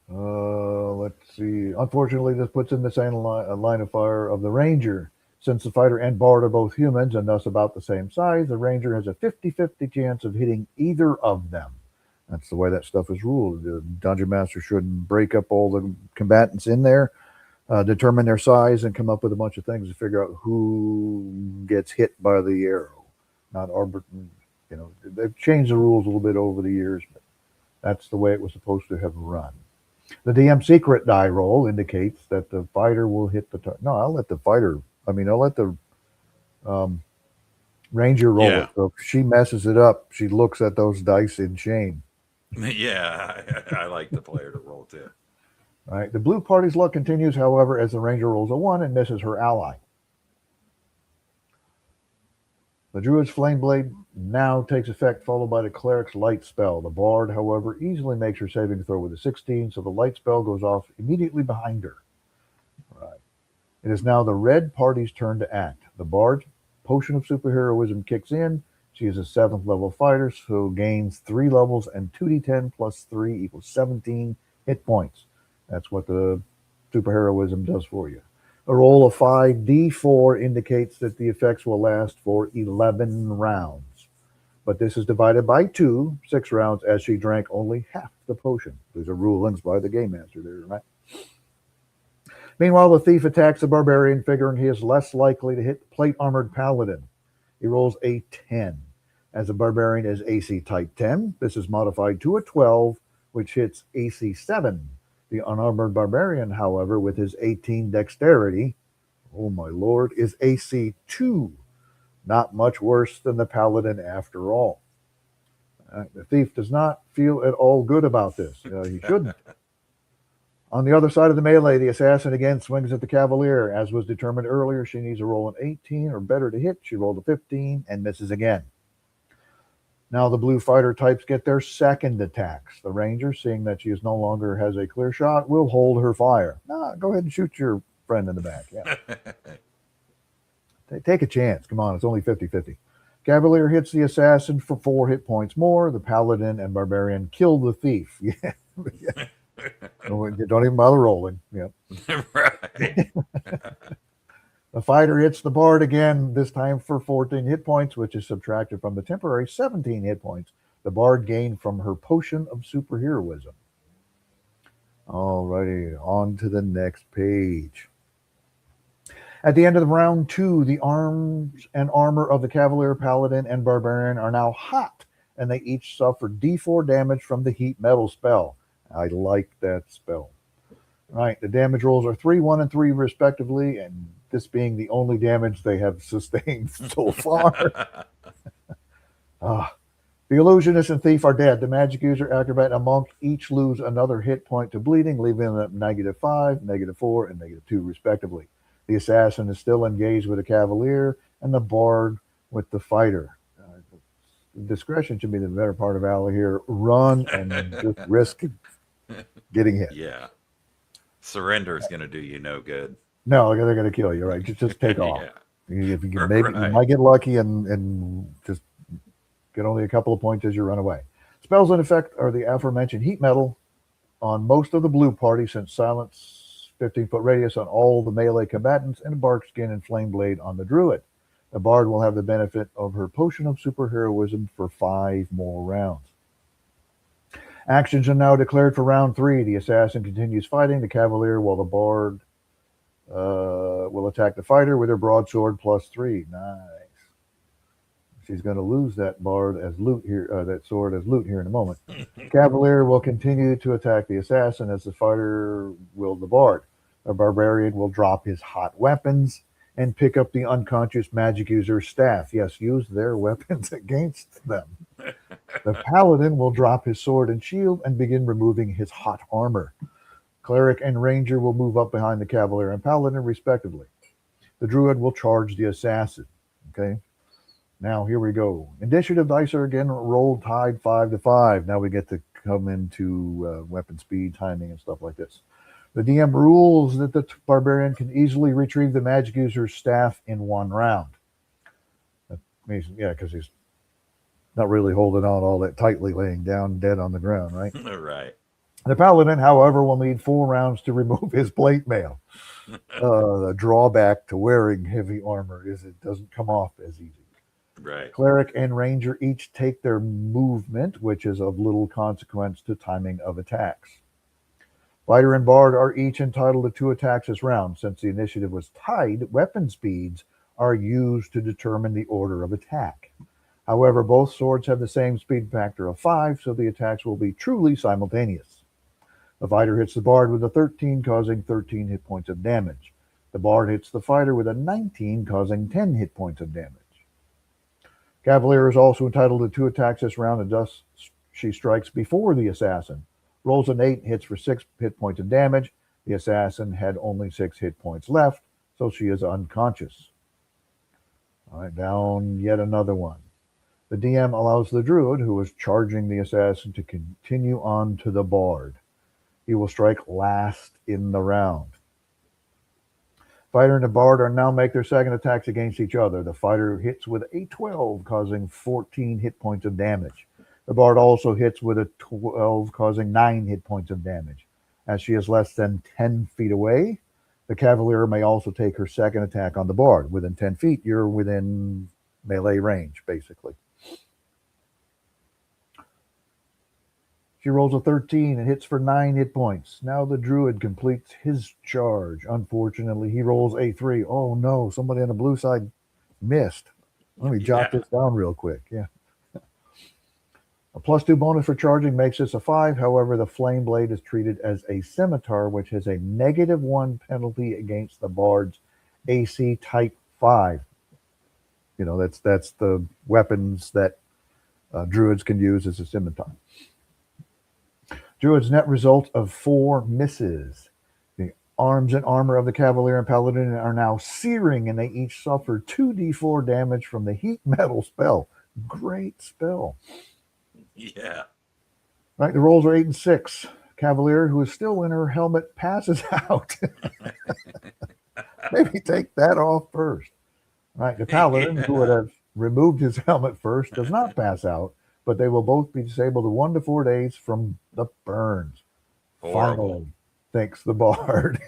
Let's see. Unfortunately, this puts in the same line of fire of the Ranger. Since the fighter and bard are both humans and thus about the same size, the Ranger has a 50-50 chance of hitting either of them. That's the way that stuff is ruled. The Dungeon Master should break up all the combatants in there, determine their size, and come up with a bunch of things to figure out who gets hit by the arrow. Not arbiter, they've changed the rules a little bit over the years, but that's the way it was supposed to have run. The DM secret die roll indicates that the fighter will hit the target. No, I'll let the um, Ranger roll Yeah. it. So if she messes it up, she looks at those dice in shame. Yeah, I like the player to roll too. All right. The blue party's luck continues, however, as the Ranger rolls a 1 and misses her ally. The Druid's Flame Blade now takes effect, followed by the Cleric's Light spell. The Bard, however, easily makes her saving throw with a 16, so the Light spell goes off immediately behind her. Right. It is now the red party's turn to act. The Bard's Potion of Superheroism kicks in. She is a 7th level fighter, so gains 3 levels and 2d10 plus 3 equals 17 hit points. That's what the superheroism does for you. A roll of 5d4 indicates that the effects will last for 11 rounds. But this is divided by 2, 6 rounds, as she drank only half the potion. These are rulings by the Game Master there, right? Meanwhile, the thief attacks the barbarian, figuring he is less likely to hit the plate-armored paladin. He rolls a 10. As the barbarian is AC type 10, this is modified to a 12, which hits AC 7. The unarmored barbarian, however, with his 18 dexterity, oh my lord, is AC 2. Not much worse than the paladin after all. The thief does not feel at all good about this. He shouldn't. On the other side of the melee, the assassin again swings at the Cavalier. As was determined earlier, she needs to roll an 18 or better to hit. She rolled a 15 and misses again. Now the blue fighter types get their second attacks. The Ranger, seeing that she is no longer has a clear shot, will hold her fire. Go ahead and shoot your friend in the back. Yeah. Take a chance. Come on, it's only 50-50. Cavalier hits the assassin for 4 hit points more. The paladin and barbarian kill the thief. Yeah. Don't even bother rolling. Yep. Right. The fighter hits the bard again, this time for 14 hit points, which is subtracted from the temporary 17 hit points the bard gained from her potion of superheroism. Alrighty, on to the next page. At the end of round 2, the arms and armor of the Cavalier, Paladin, and Barbarian are now hot, and they each suffer d4 damage from the heat metal spell. I like that spell. Right, the damage rolls are 3, 1, and 3 respectively, and this being the only damage they have sustained so far. The illusionist and thief are dead. The magic user, acrobat, and monk each lose another hit point to bleeding, leaving them at -5, -4, and -2 respectively. The assassin is still engaged with the Cavalier, and the bard with the fighter. Discretion should be the better part of valor here. Run and just risk getting hit. Yeah. Surrender is going to do you no good. No, they're going to kill you, right? Just take off. Yeah. If you can, maybe you might get lucky and just get only a couple of points as you run away. Spells in effect are the aforementioned heat metal on most of the blue party, since silence 15-foot radius on all the melee combatants, and bark skin and flame blade on the druid. The bard will have the benefit of her potion of superheroism for 5 more rounds. Actions are now declared for round 3. The assassin continues fighting the Cavalier, while the bard will attack the fighter with her broadsword +3. Nice. She's going to lose that bard as loot here, that sword as loot here in a moment. Cavalier will continue to attack the assassin, as the fighter will the bard. The barbarian will drop his hot weapons and pick up the unconscious magic user's staff. Yes, use their weapons against them. The paladin will drop his sword and shield and begin removing his hot armor. Cleric and ranger will move up behind the Cavalier and paladin respectively. The druid will charge the assassin. Okay. Now here we go. Initiative dice are again rolled tied 5 to 5. Now we get to come into weapon speed, timing, and stuff like this. The DM rules that the barbarian can easily retrieve the magic user's staff in one round. That means, yeah, because he's not really holding on all that tightly, laying down dead on the ground, right? Right. The paladin, however, will need 4 rounds to remove his plate mail. The drawback to wearing heavy armor is it doesn't come off as easy. Right. Cleric and ranger each take their movement, which is of little consequence to timing of attacks. Fighter and bard are each entitled to 2 attacks this round. Since the initiative was tied, weapon speeds are used to determine the order of attack. However, both swords have the same speed factor of 5, so the attacks will be truly simultaneous. The fighter hits the bard with a 13, causing 13 hit points of damage. The bard hits the fighter with a 19, causing 10 hit points of damage. Cavalier is also entitled to 2 attacks this round, and thus she strikes before the assassin. Rolls an 8, hits for 6 hit points of damage. The assassin had only 6 hit points left, so she is unconscious. All right, down yet another one. The DM allows the druid, who is charging the assassin, to continue on to the bard. He will strike last in the round. Fighter and the bard are now make their second attacks against each other. The fighter hits with a 12, causing 14 hit points of damage. The bard also hits with a 12, causing 9 hit points of damage. As she is less than 10 feet away, the cavalier may also take her second attack on the bard. Within 10 feet, you're within melee range, basically. She rolls a 13 and hits for 9 hit points. Now the druid completes his charge. Unfortunately, he rolls a 3. Oh no, somebody on the blue side missed. Let me jot this down real quick. Yeah. A +2 bonus for charging makes this a 5. However, the flame blade is treated as a scimitar, which has a -1 penalty against the bard's AC type 5. You know, that's the weapons that druids can use as a scimitar. Druid's net result of 4 misses. The arms and armor of the Cavalier and Paladin are now searing, and they each suffer 2d4 damage from the heat metal spell. Great spell. Yeah. Right, the rolls are 8 and 6. Cavalier, who is still in her helmet, passes out. Maybe take that off first. Right, the Paladin, who would have removed his helmet first, does not pass out, but they will both be disabled 1 to 4 days from the burns. Horrible. Finally, thanks the bard.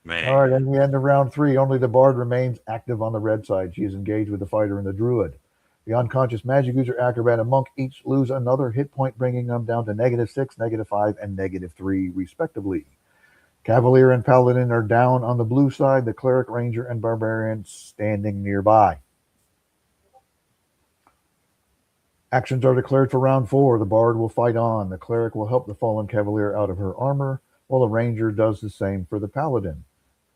Man. All right, and the end of round 3, only the bard remains active on the red side. She is engaged with the fighter and the druid. The unconscious magic user, acrobat, and monk each lose another hit point, bringing them down to -6, -5, and -3, respectively. Cavalier and Paladin are down on the blue side, the cleric, ranger, and barbarian standing nearby. Actions are declared for round 4. The bard will fight on. The cleric will help the fallen cavalier out of her armor, while the ranger does the same for the paladin.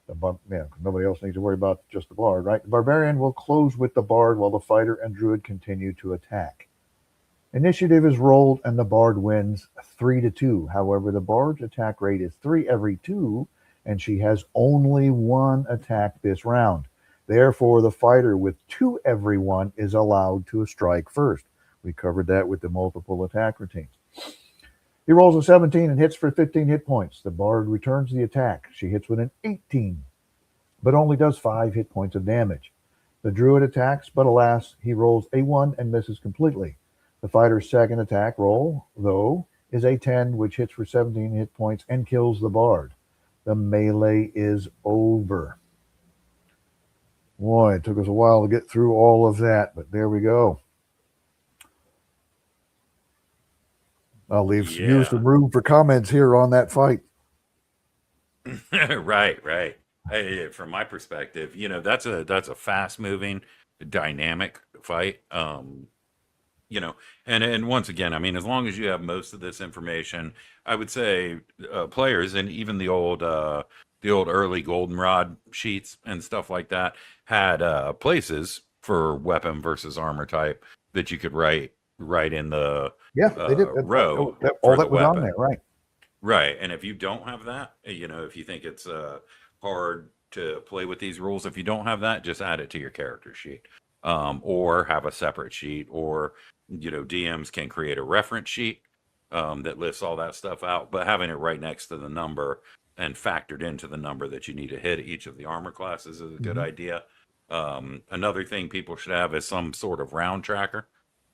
Nobody else needs to worry about just the bard, right? The barbarian will close with the bard while the fighter and druid continue to attack. Initiative is rolled and the bard wins 3 to 2. However, the bard's attack rate is 3 every 2, and she has only 1 attack this round. Therefore, the fighter with 2 every 1 is allowed to strike first. We covered that with the multiple attack routines. He rolls a 17 and hits for 15 hit points. The bard returns the attack. She hits with an 18, but only does 5 hit points of damage. The druid attacks, but alas, he rolls a 1 and misses completely. The fighter's second attack roll, though, is a 10, which hits for 17 hit points and kills the bard. The melee is over. Boy, it took us a while to get through all of that, but there we go. I'll leave you some room for comments here on that fight. Right. Hey, from my perspective, that's a fast moving, dynamic fight. And once again, I mean, as long as you have most of this information, I would say players and even the old early goldenrod sheets and stuff like that had places for weapon versus armor type that you could write in the they did. row. All that was on there, right? Right. And if you don't have that, if you think it's hard to play with these rules, if you don't have that, just add it to your character sheet. or have a separate sheet, or DMs can create a reference sheet that lists all that stuff out, but having it right next to the number and factored into the number that you need to hit each of the armor classes is a good idea. Another thing people should have is some sort of round tracker,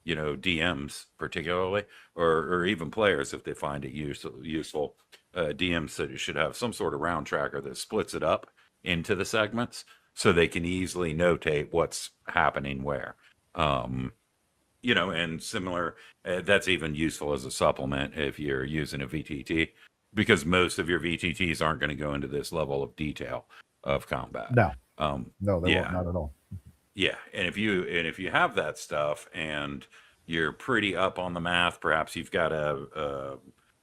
DMs particularly, or even players if they find it useful. DMs should have some sort of round tracker that splits it up into the segments so they can easily notate what's happening where. And similar, that's even useful as a supplement if you're using a VTT, because most of your VTTs aren't going to go into this level of detail of combat. No, No, they won't, not at all. Yeah, and if you have that stuff and you're pretty up on the math, perhaps you've got a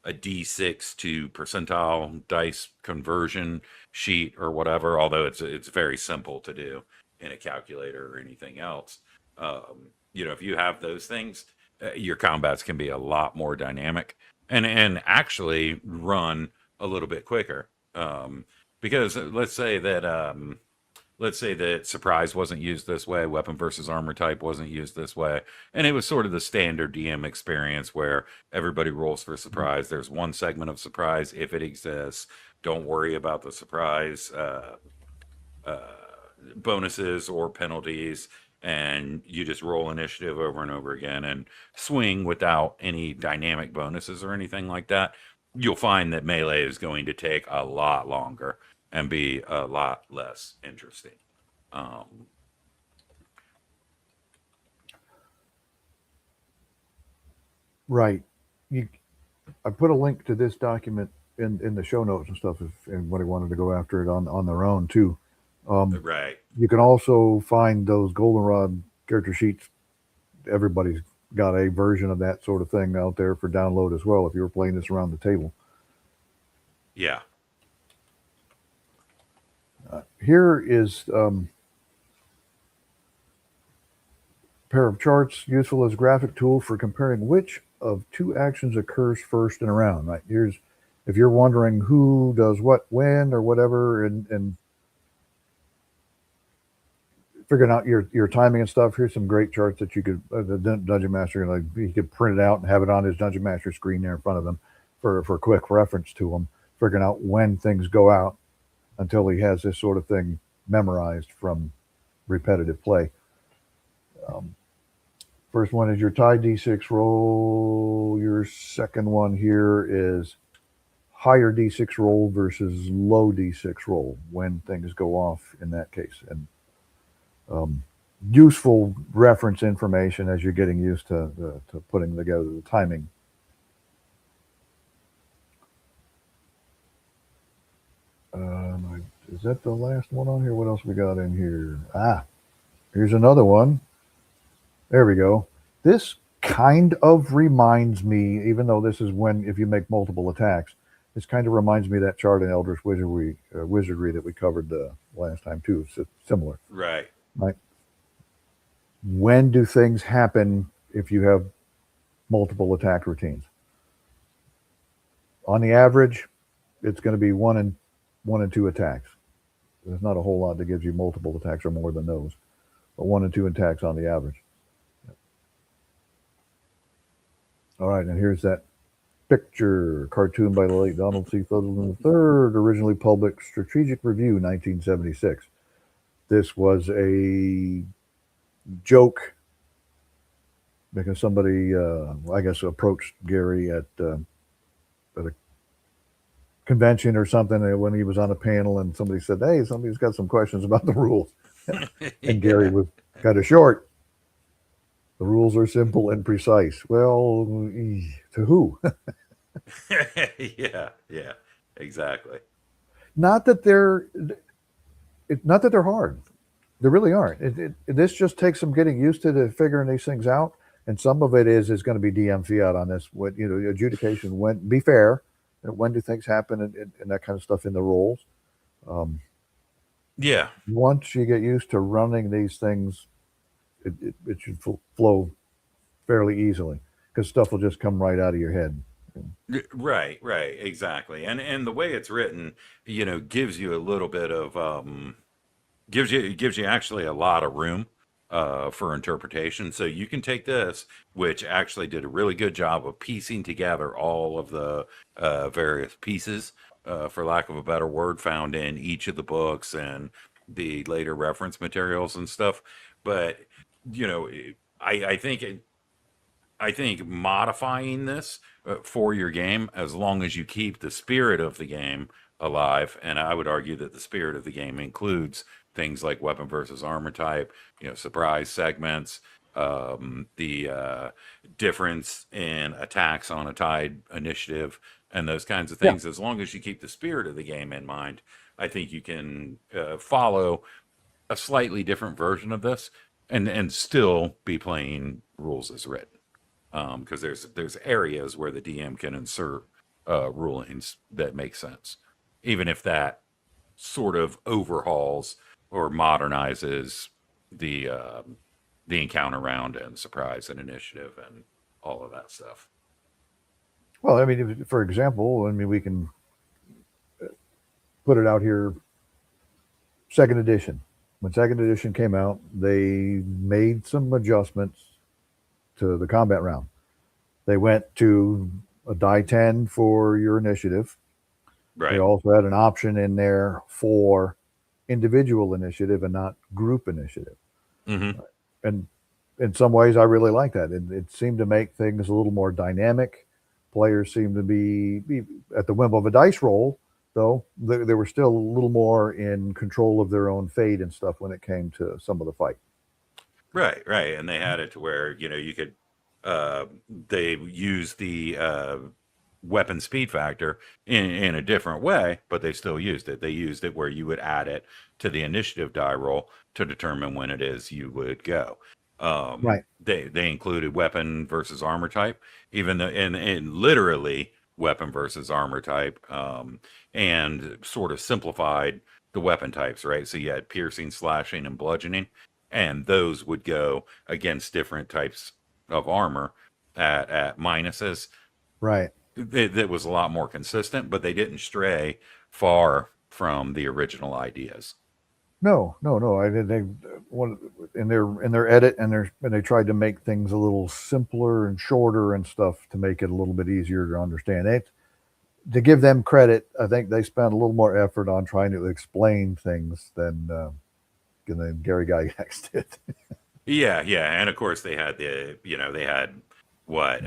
D6 to percentile dice conversion sheet or whatever. Although it's very simple to do in a calculator or anything else. If you have those things, your combats can be a lot more dynamic and actually run a little bit quicker. Because let's say that surprise wasn't used this way, weapon versus armor type wasn't used this way, and it was sort of the standard DM experience where everybody rolls for surprise. There's one segment of surprise if it exists. Don't worry about the surprise bonuses or penalties, and you just roll initiative over and over again and swing without any dynamic bonuses or anything like that. You'll find that melee is going to take a lot longer and be a lot less interesting. Right. I put a link to this document in the show notes and stuff if anybody wanted to go after it on their own too. Right. You can also find those Goldenrod character sheets. Everybody's got a version of that sort of thing out there for download as well if you were playing this around the table. Yeah. Here is a pair of charts useful as a graphic tool for comparing which of two actions occurs first in a round. Right, here's if you're wondering who does what when or whatever, and figuring out your timing and stuff. Here's some great charts that you could the dungeon master, like, he could print it out and have it on his dungeon master screen there in front of him for quick reference to him, figuring out when things go out until he has this sort of thing memorized from repetitive play. First one is your tie D6 roll. Your second one here is higher D6 roll versus low D6 roll when things go off in that case. And useful reference information as you're getting used to putting together the timing. Is that the last one on here? What else we got in here? Here's another one. There we go. This kind of reminds me, even though this is if you make multiple attacks, this kind of reminds me of that chart in Eldritch Wizardry that we covered last time too. It's similar. Right. Right. When do things happen if you have multiple attack routines? On the average, it's going to be one and two attacks. There's not a whole lot that gives you multiple attacks or more than those, but 1 and 2 attacks on the average. All right, and here's that picture, cartoon by the late Donald C. Sutherland III, originally published Strategic Review, 1976. This was a joke because somebody, I guess, approached Gary at a convention or something when he was on a panel, and somebody said, "Hey, somebody's got some questions about the rules," and Gary was kind of short. The rules are simple and precise. Well, to who? Yeah, exactly. Not that they're hard. They really aren't. This just takes some getting used to figuring these things out, and some of it is going to be DM fiat on this. What adjudication, when be fair, when do things happen, and that kind of stuff in the rules. Yeah. Once you get used to running these things, it should flow fairly easily because stuff will just come right out of your head. Right, exactly. And the way it's written, gives you a little bit of gives you actually a lot of room for interpretation. So you can take this, which actually did a really good job of piecing together all of the various pieces, for lack of a better word, found in each of the books and the later reference materials and stuff. But you know, I think I think modifying this for your game, as long as you keep the spirit of the game alive, and I would argue that the spirit of the game includes things like weapon versus armor type, surprise segments, the difference in attacks on a tied initiative, and those kinds of Yeah. things. As long as you keep the spirit of the game in mind, I think you can follow a slightly different version of this and still be playing rules as written, because there's areas where the DM can insert rulings that make sense, even if that sort of overhauls or modernizes the the encounter round and surprise and initiative and all of that stuff. Well, I mean, for example, I mean, we can put it out here. Second edition. When second edition came out, they made some adjustments to the combat round. They went to a die 10 for your initiative. They Right. also had an option in there for individual initiative and not group initiative. Mm-hmm. And in some ways, I really like that. It seemed to make things a little more dynamic. Players seemed to be at the whim of a dice roll, though they were still a little more in control of their own fate and stuff when it came to some of the fight. Right, right. And they had it to where, you could they use the weapon speed factor in a different way, but they still used it. They used it where you would add it to the initiative die roll to determine when it is you would go. Right. They included weapon versus armor type, even though and literally weapon versus armor type, and sort of simplified the weapon types, right? So you had piercing, slashing, and bludgeoning, and those would go against different types of armor at minuses. Right. It was a lot more consistent, but they didn't stray far from the original ideas. No. I did. They one in their edit and they tried to make things a little simpler and shorter and stuff to make it a little bit easier to understand. To give them credit, I think they spent a little more effort on trying to explain things than Gary Gygax did. Yeah, yeah, and of course they had what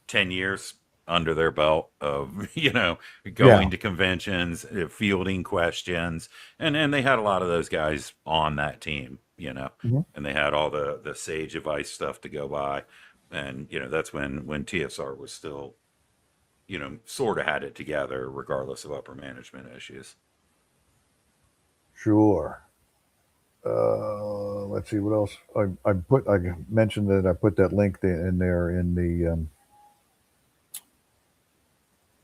10 years under their belt of Yeah. going to conventions, fielding questions, and they had a lot of those guys on that team, Mhm. and they had all the sage advice stuff to go by, and that's when TSR was still sort of had it together regardless of upper management issues. Sure. Let's see what else I mentioned that I put that link in there in the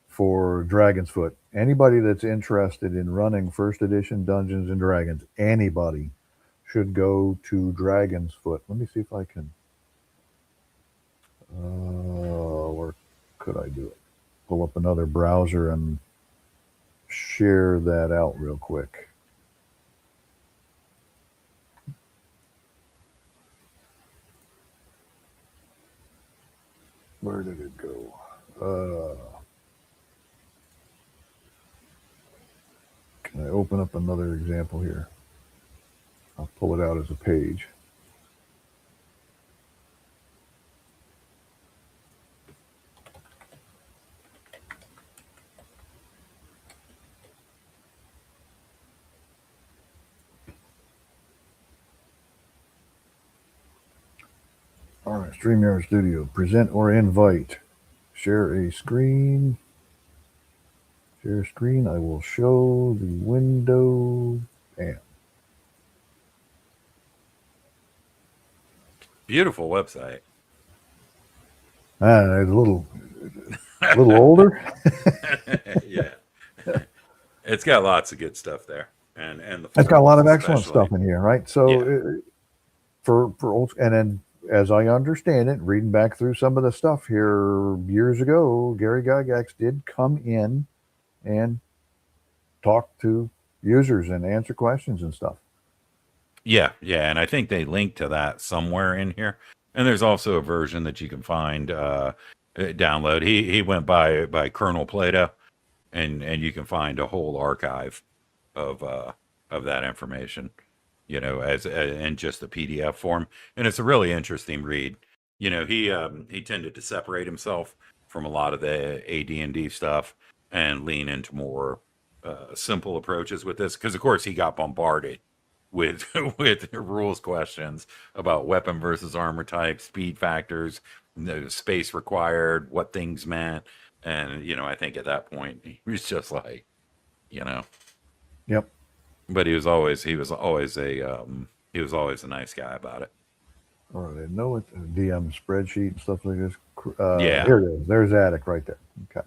for Dragon's Foot. Anybody that's interested in running first edition Dungeons and Dragons, anybody should go to Dragon's Foot. Let me see if I can. Where could I do it? Pull up another browser and share that out real quick. Where did it go? Can I open up another example here? I'll pull it out as a page. All right, StreamYard Studio. Present or invite. Share a screen. Share screen. I will show the window. And Beautiful website. a little older. Yeah. It's got lots of good stuff there, and the It's got a lot forums of excellent especially. stuff in here, right? So Yeah. for old, and then as I understand it, reading back through some of the stuff here years ago, Gary Gygax did come in and talk to users and answer questions and stuff. Yeah, yeah, and I think they link to that somewhere in here. And there's also a version that you can find download. He went by Colonel Plato, and you can find a whole archive of that information, as in just the PDF form, and it's a really interesting read. He tended to separate himself from a lot of the AD&D stuff and lean into more simple approaches with this, because of course he got bombarded with with rules questions about weapon versus armor type, speed factors, the space required, what things meant, and I think at that point he was just like, you know, Yep. but he was always a nice guy about it. All right, I know it's a DM spreadsheet and stuff like this. Yeah, Here it is. There's Attic right there. Okay.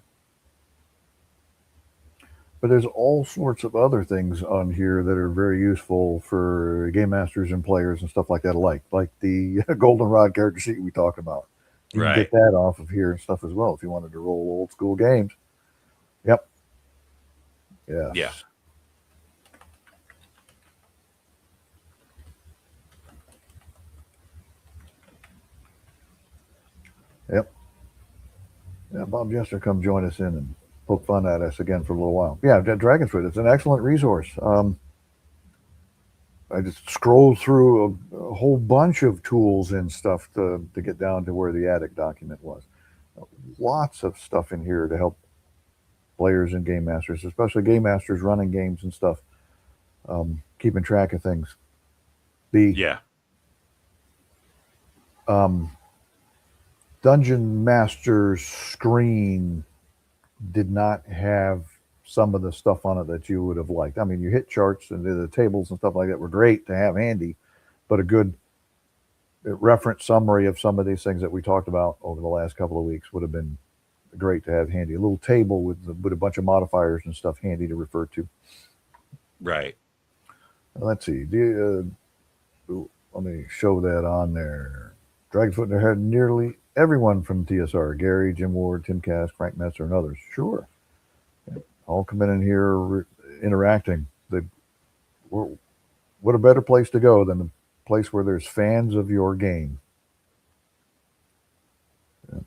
But there's all sorts of other things on here that are very useful for game masters and players and stuff like that alike, like the Goldenrod character sheet we talked about. You can right. get that off of here and stuff as well if you wanted to roll old school games. Yep. Yes. Yeah, Yep. Yeah, Bob Jester, come join us in and poke fun at us again for a little while. Yeah, Dragon's Fruit. It's an excellent resource. I just scrolled through a whole bunch of tools and stuff to get down to where the attic document was. Lots of stuff in here to help players and game masters, especially game masters running games and stuff, keeping track of things. The yeah, um, Dungeon Master's screen did not have some of the stuff on it that you would have liked. I mean, you hit charts and the tables and stuff like that were great to have handy, but a good reference summary of some of these things that we talked about over the last couple of weeks would have been great to have handy. A little table with a bunch of modifiers and stuff handy to refer to. right. Let's see. Let me show that on there. Dragonfoot had nearly everyone from TSR: Gary, Jim Ward, Tim Cass, Frank Metzer, and others. Sure, all come in here interacting. What a better place to go than the place where there's fans of your game. Yeah.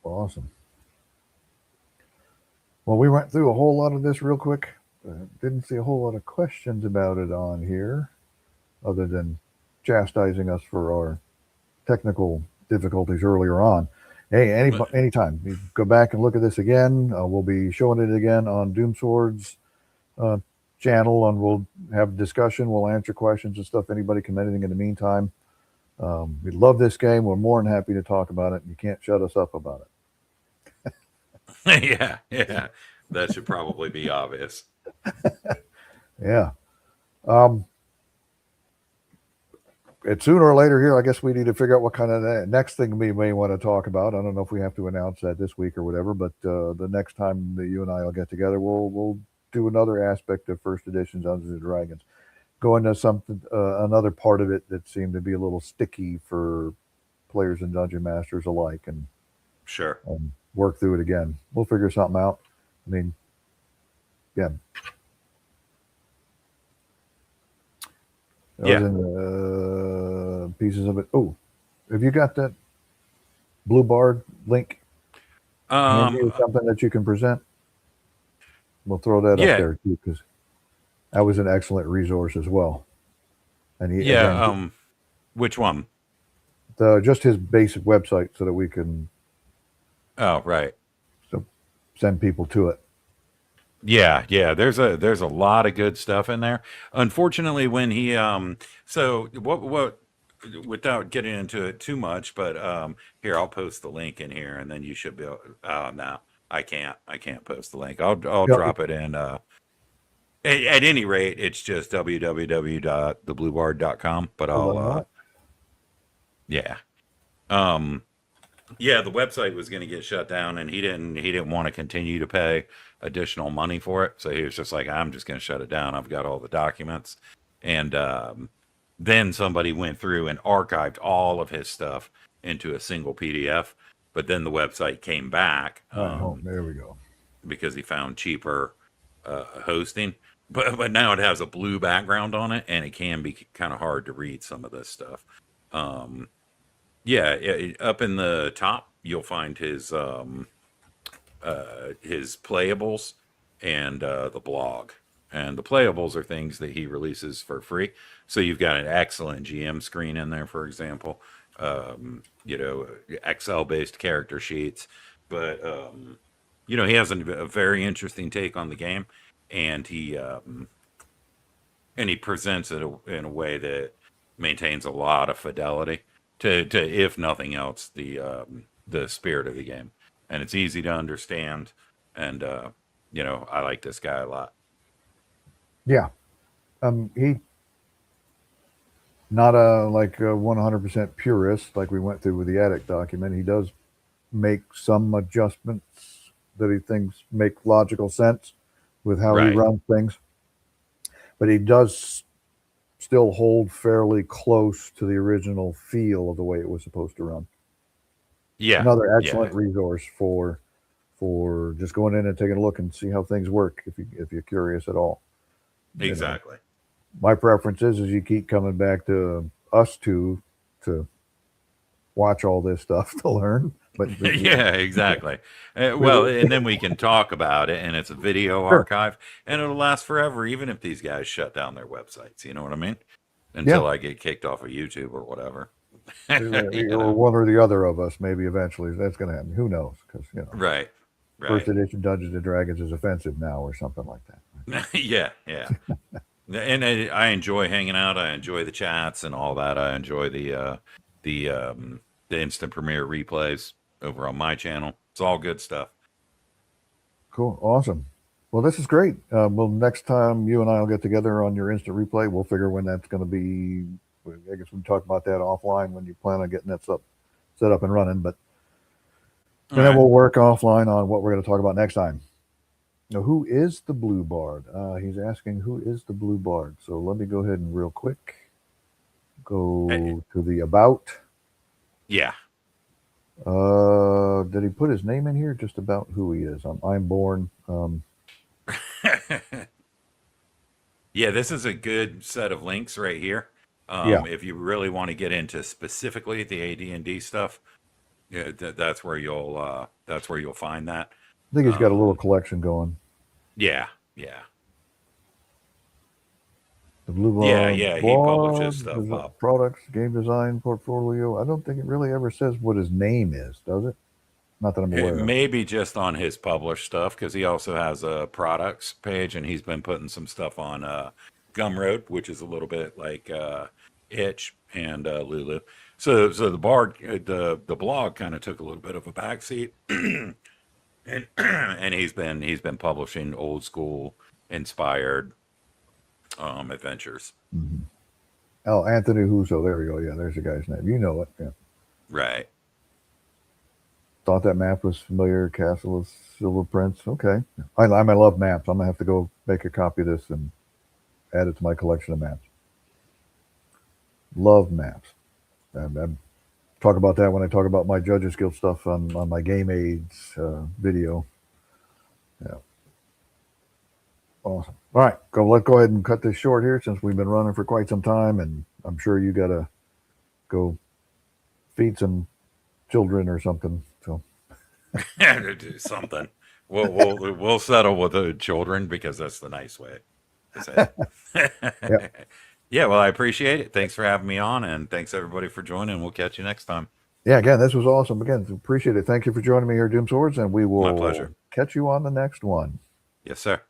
Awesome. Well, we went through a whole lot of this real quick. Didn't see a whole lot of questions about it on here, other than chastising us for our technical difficulties earlier on. Hey, anytime you go back and look at this again, we'll be showing it again on Doomsword's uh, channel, and we'll have a discussion. We'll answer questions and stuff. Anybody come anything in the meantime. We love this game. We're more than happy to talk about it. You can't shut us up about it. Yeah, yeah. That should probably be obvious. Yeah. Um, it's sooner or later here. I guess we need to figure out what kind of next thing we may want to talk about. I don't know if we have to announce that this week or whatever, but the next time that you and I will get together, we'll do another aspect of first edition Dungeons and Dragons. Go into something another part of it that seemed to be a little sticky for players and dungeon masters alike, and Sure. work through it again. We'll figure something out. I mean, yeah. That Yeah. was in pieces of it. Oh, have you got that Blue Bard link handy or something that you can present? We'll throw that up Yeah. there too, because that was an excellent resource as well. And he, Yeah. again, Which one? just his basic website so that we can Oh, right. send people to it. Yeah, yeah. There's a lot of good stuff in there. Unfortunately, when he so what without getting into it too much, but here I'll post the link in here, and then you should be able, no, I can't post the link. I'll Yep. drop it in. At any rate, it's just www.thebluebard.com. But I'll yeah. Yeah, the website was going to get shut down, and he didn't want to continue to pay additional money for it. So he was just like, I'm just going to shut it down. I've got all the documents. And then somebody went through and archived all of his stuff into a single PDF. but then the website came back There we go. because he found cheaper hosting. But now it has a blue background on it, and it can be kind of hard to read some of this stuff. Up in the top, you'll find his playables and the blog. And the playables are things that he releases for free. So you've got an excellent GM screen in there, for example. Excel-based character sheets. But he has a very interesting take on the game, and he presents it in a way that maintains a lot of fidelity to if nothing else, the spirit of the game. And it's easy to understand, and I like this guy a lot. Yeah, he not a 100% purist like we went through with the Attic document. He does make some adjustments that he thinks make logical sense with how he runs things, but he does still hold fairly close to the original feel of the way it was supposed to run. Yeah, another excellent resource for just going in and taking a look and see how things work if you're curious at all. Exactly. My preference is you keep coming back to us two to watch all this stuff to learn. But yeah, exactly. And then we can talk about it, and it's a video archive, and it'll last forever, even if these guys shut down their websites. You know what I mean? Until I get kicked off of YouTube or whatever. Or one or the other of us, maybe eventually that's going to happen. Who knows? Because right. First edition Dungeons and Dragons is offensive now, or something like that. yeah. And I enjoy hanging out. I enjoy the chats and all that. I enjoy the instant premiere replays over on my channel. It's all good stuff. Cool. Awesome. Well, this is great. Well, next time you and I will get together on your instant replay, we'll figure when that's going to be. I guess we can talk about that offline when you plan on getting that stuff set up and running. But then we'll work offline on what we're going to talk about next time. Now, who is the Blue Bard? He's asking who is the Blue Bard. So let me go ahead and real quick go to the about. Yeah. Did he put his name in here? Just about who he is. I'm born. Yeah, this is a good set of links right here. If you really want to get into specifically the AD&D stuff, that's where you'll find that. I think he's got a little collection going. Yeah. The Blue Bard. He publishes stuff up. Products, game design, portfolio. I don't think it really ever says what his name is, does it? Not that I'm aware of. Maybe just on his published stuff, because he also has a products page, and he's been putting some stuff on Gumroad, which is a little bit like Itch and Lulu. So the blog kind of took a little bit of a backseat, and he's been publishing old school inspired adventures. Mm-hmm. Oh, Anthony Huso. There we go. Yeah, there's the guy's name. You know it. Yeah. Right. Thought that map was familiar. Castle of Silver Prince. Okay. I love maps. I'm going to have to go make a copy of this and add it to my collection of maps. Love maps. And I talk about that when I talk about my Judges Guild stuff on my Game Aids video. Yeah. Awesome. All right. Let's go ahead and cut this short here since we've been running for quite some time, and I'm sure you got to go feed some children or something. So do something. We'll settle with the children because that's the nice way to say it. Yeah, well, I appreciate it. Thanks for having me on, and thanks everybody for joining. We'll catch you next time. Yeah, again, this was awesome. Again, appreciate it. Thank you for joining me here, Doom Swords, and we will My pleasure. Catch you on the next one. Yes, sir.